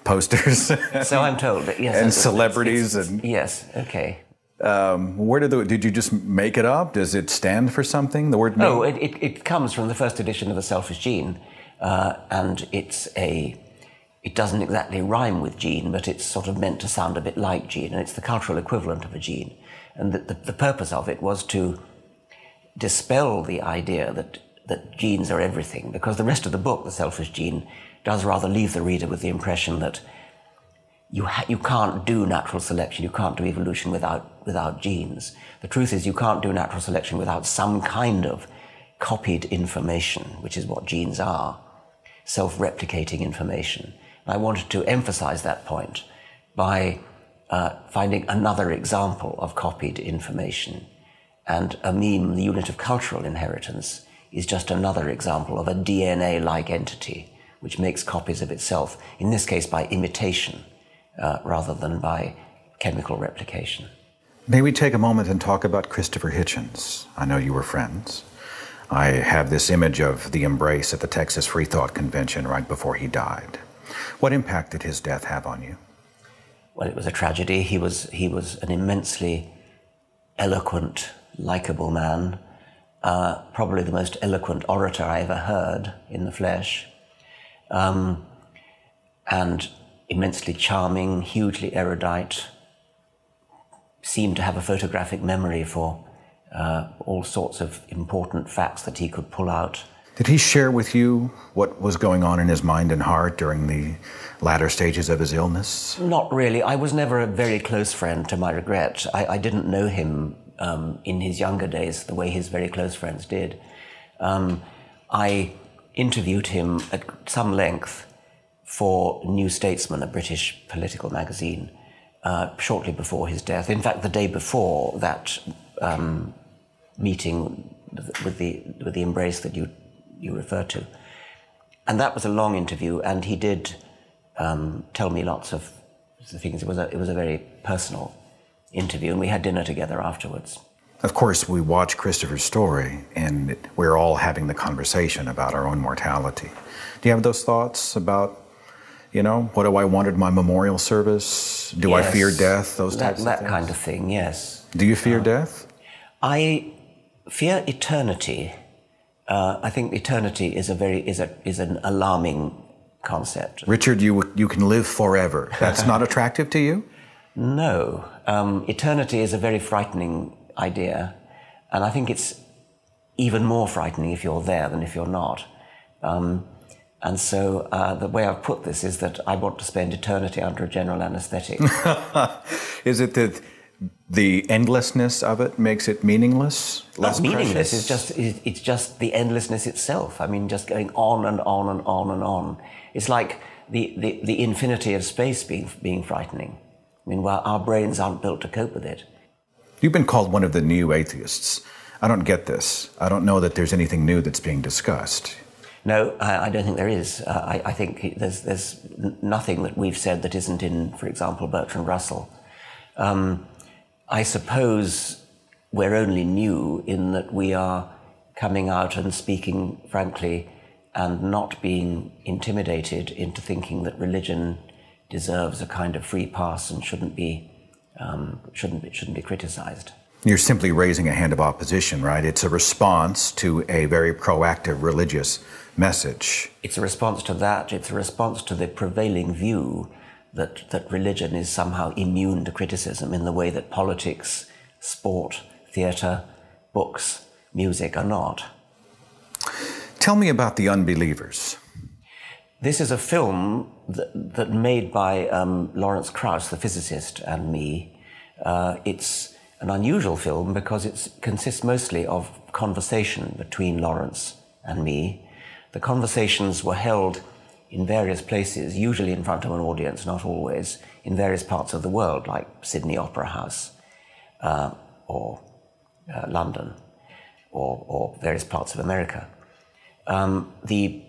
posters. So I'm told. Yes, and celebrities. Yes, okay. Where did you just make it up? Does it stand for something? The word? No, it comes from the first edition of The Selfish Gene, and it doesn't exactly rhyme with gene, but it's sort of meant to sound a bit like gene, and it's the cultural equivalent of a gene. And the purpose of it was to dispel the idea that genes are everything, because the rest of the book, The Selfish Gene, does rather leave the reader with the impression that you can't do natural selection, you can't do evolution without genes. The truth is you can't do natural selection without some kind of copied information, which is what genes are, self-replicating information. And I wanted to emphasize that point by finding another example of copied information. And a meme, the unit of cultural inheritance, is just another example of a DNA-like entity which makes copies of itself, in this case by imitation, rather than by chemical replication. May we take a moment and talk about Christopher Hitchens? I know you were friends. I have this image of the embrace at the Texas Free Thought Convention right before he died. What impact did his death have on you? Well, it was a tragedy. He was an immensely eloquent, likable man, probably the most eloquent orator I ever heard in the flesh, and immensely charming, hugely erudite, seemed to have a photographic memory for all sorts of important facts that he could pull out. Did he share with you what was going on in his mind and heart during the latter stages of his illness? Not really. I was never a very close friend, to my regret. I didn't know him in his younger days the way his very close friends did. I interviewed him at some length for New Statesman, a British political magazine, shortly before his death. In fact, the day before that meeting with the embrace that you referred to. And that was a long interview, and he did tell me lots of things. It was a very personal interview, and we had dinner together afterwards. Of course, we watch Christopher's story, and we're all having the conversation about our own mortality. Do you have those thoughts about, what do I want at my memorial service? Do I fear death? Those types of things? That kind of thing, yes. Do you fear death? I fear eternity. I think eternity is an alarming concept. Richard, you can live forever. That's not attractive to you? No. Eternity is a very frightening idea, and I think it's even more frightening if you're there than if you're not. And so the way I've put this is that I want to spend eternity under a general anesthetic. Is it that the endlessness of it makes it meaningless? Less meaningless. It's just the endlessness itself. I mean, just going on and on and on and on. It's like the infinity of space being frightening. I mean, well, our brains aren't built to cope with it. You've been called one of the new atheists. I don't get this. I don't know that there's anything new that's being discussed. No, I don't think there is. I think there's nothing that we've said that isn't in, for example, Bertrand Russell. I suppose we're only new in that we are coming out and speaking frankly and not being intimidated into thinking that religion deserves a kind of free pass and shouldn't be criticized. You're simply raising a hand of opposition, right? It's a response to a very proactive religious message. It's a response to that. It's a response to the prevailing view that religion is somehow immune to criticism in the way that politics, sport, theatre, books, music are not. Tell me about The Unbelievers. This is a film that made by Lawrence Krauss, the physicist, and me. It's an unusual film because it consists mostly of conversation between Lawrence and me. The conversations were held in various places, usually in front of an audience, not always, in various parts of the world, like Sydney Opera House or London or various parts of America. The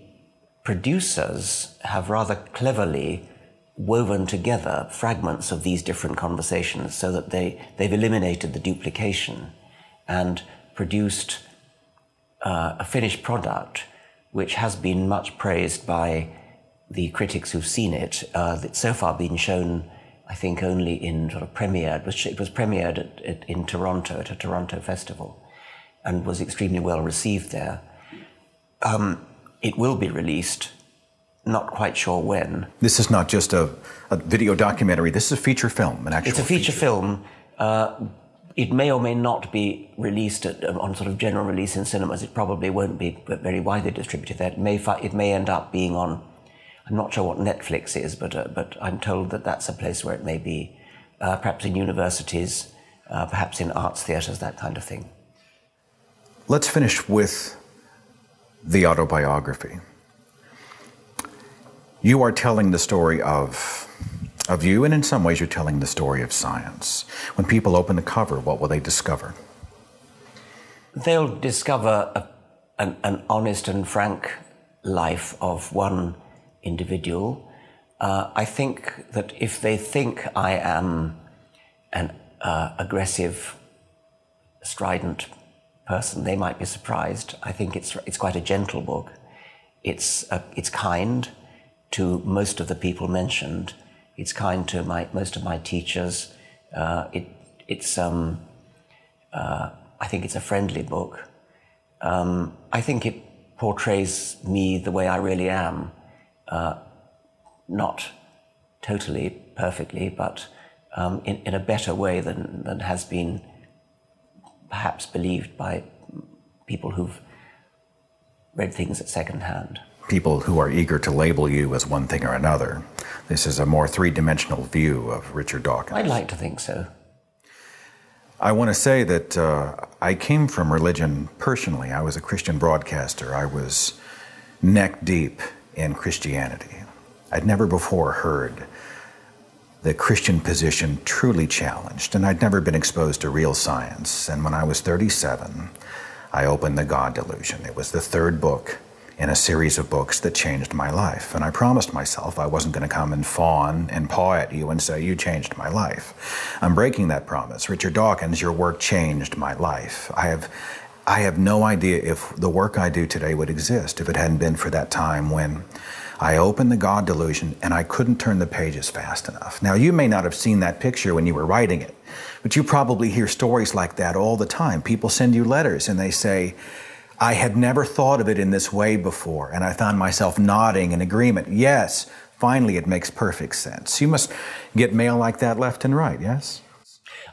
producers have rather cleverly woven together fragments of these different conversations so that they've eliminated the duplication and produced a finished product which has been much praised by the critics who've seen it, it's so far been shown, I think, only in sort of premiered. It was premiered in Toronto at a Toronto festival, and was extremely well received there. It will be released, not quite sure when. This is not just a video documentary. This is a feature film, an actual. It's a feature film. It may or may not be released on sort of general release in cinemas. It probably won't be very widely distributed there. It may end up being on, I'm not sure what Netflix is, but I'm told that that's a place where it may be, perhaps in universities, perhaps in arts theatres, that kind of thing. Let's finish with the autobiography. You are telling the story of you, and in some ways you're telling the story of science. When people open the cover, what will they discover? They'll discover an honest and frank life of one individual. I think that if they think I am an aggressive, strident person, they might be surprised. I think it's quite a gentle book. It's kind to most of the people mentioned. It's kind to most of my teachers. I think it's a friendly book. I think it portrays me the way I really am. Not totally perfectly, but in a better way than has been perhaps believed by people who've read things at second hand. People who are eager to label you as one thing or another. This is a more three-dimensional view of Richard Dawkins. I'd like to think so. I want to say that I came from religion personally. I was a Christian broadcaster. I was neck deep in Christianity. I'd never before heard the Christian position truly challenged, and I'd never been exposed to real science. And when I was 37, I opened the God Delusion. It was the third book in a series of books that changed my life. And I promised myself I wasn't going to come and fawn and paw at you and say, you changed my life. I'm breaking that promise. Richard Dawkins, your work changed my life. I have no idea if the work I do today would exist if it hadn't been for that time when I opened the God Delusion and I couldn't turn the pages fast enough. Now, you may not have seen that picture when you were writing it, but you probably hear stories like that all the time. People send you letters and they say, I had never thought of it in this way before, and I found myself nodding in agreement. Yes, finally it makes perfect sense. You must get mail like that left and right, yes?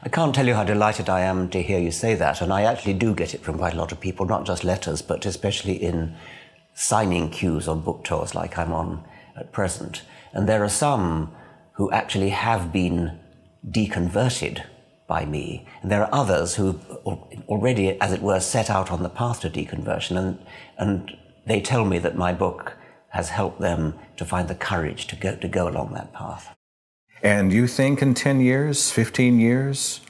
I can't tell you how delighted I am to hear you say that, and I actually do get it from quite a lot of people, not just letters, but especially in signing queues on book tours like I'm on at present. And there are some who actually have been deconverted by me, and there are others who already, as it were, set out on the path to deconversion, and they tell me that my book has helped them to find the courage to go along that path. And you think in 10 years, 15 years,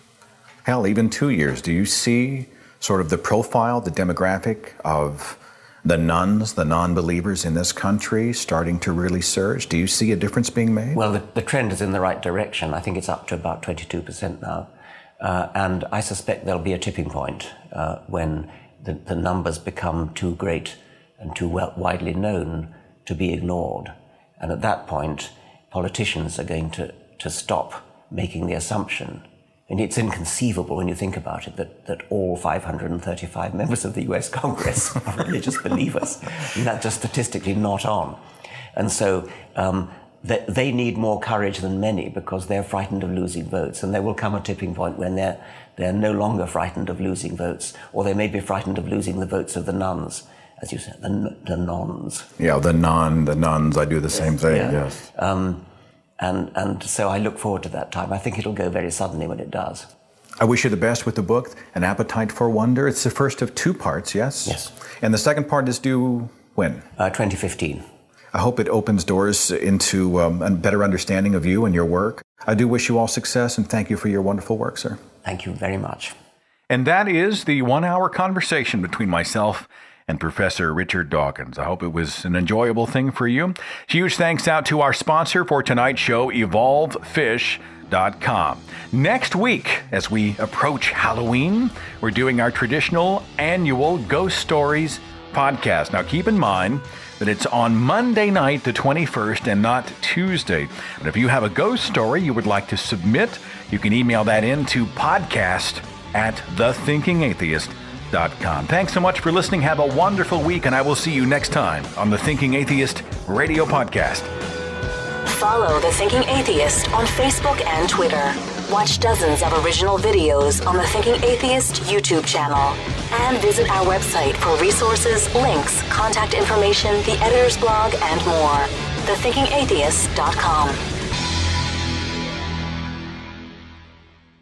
hell, even 2 years, do you see sort of the profile, the demographic of the nones, the non-believers in this country starting to really surge? Do you see a difference being made? Well, the trend is in the right direction. I think it's up to about 22% now. And I suspect there'll be a tipping point when the numbers become too great and too widely known to be ignored. And at that point, politicians are going to stop making the assumption. And it's inconceivable when you think about it that all 535 members of the US Congress are religious believers. And that's just statistically not on. And so they need more courage than many because they're frightened of losing votes. And there will come a tipping point when they're no longer frightened of losing votes, or they may be frightened of losing the votes of the nuns, as you said, the nons. Yeah, the nuns, I do the same thing, yeah. Yes. And so I look forward to that time. I think it'll go very suddenly when it does. I wish you the best with the book, An Appetite for Wonder. It's the first of 2 parts, yes? Yes. And the second part is due when? 2015. I hope it opens doors into a better understanding of you and your work. I do wish you all success, and thank you for your wonderful work, sir. Thank you very much. And that is the 1-hour conversation between myself and Professor Richard Dawkins. I hope it was an enjoyable thing for you. Huge thanks out to our sponsor for tonight's show, EvolveFish.com. Next week, as we approach Halloween, we're doing our traditional annual Ghost Stories podcast. Now, keep in mind that it's on Monday night, the 21st, and not Tuesday. And if you have a ghost story you would like to submit, you can email that in to podcast@thethinkingatheist.com. Thanks so much for listening. Have a wonderful week, and I will see you next time on the Thinking Atheist radio podcast. Follow The Thinking Atheist on Facebook and Twitter. Watch dozens of original videos on the Thinking Atheist YouTube channel. And visit our website for resources, links, contact information, the editor's blog, and more. thethinkingatheist.com.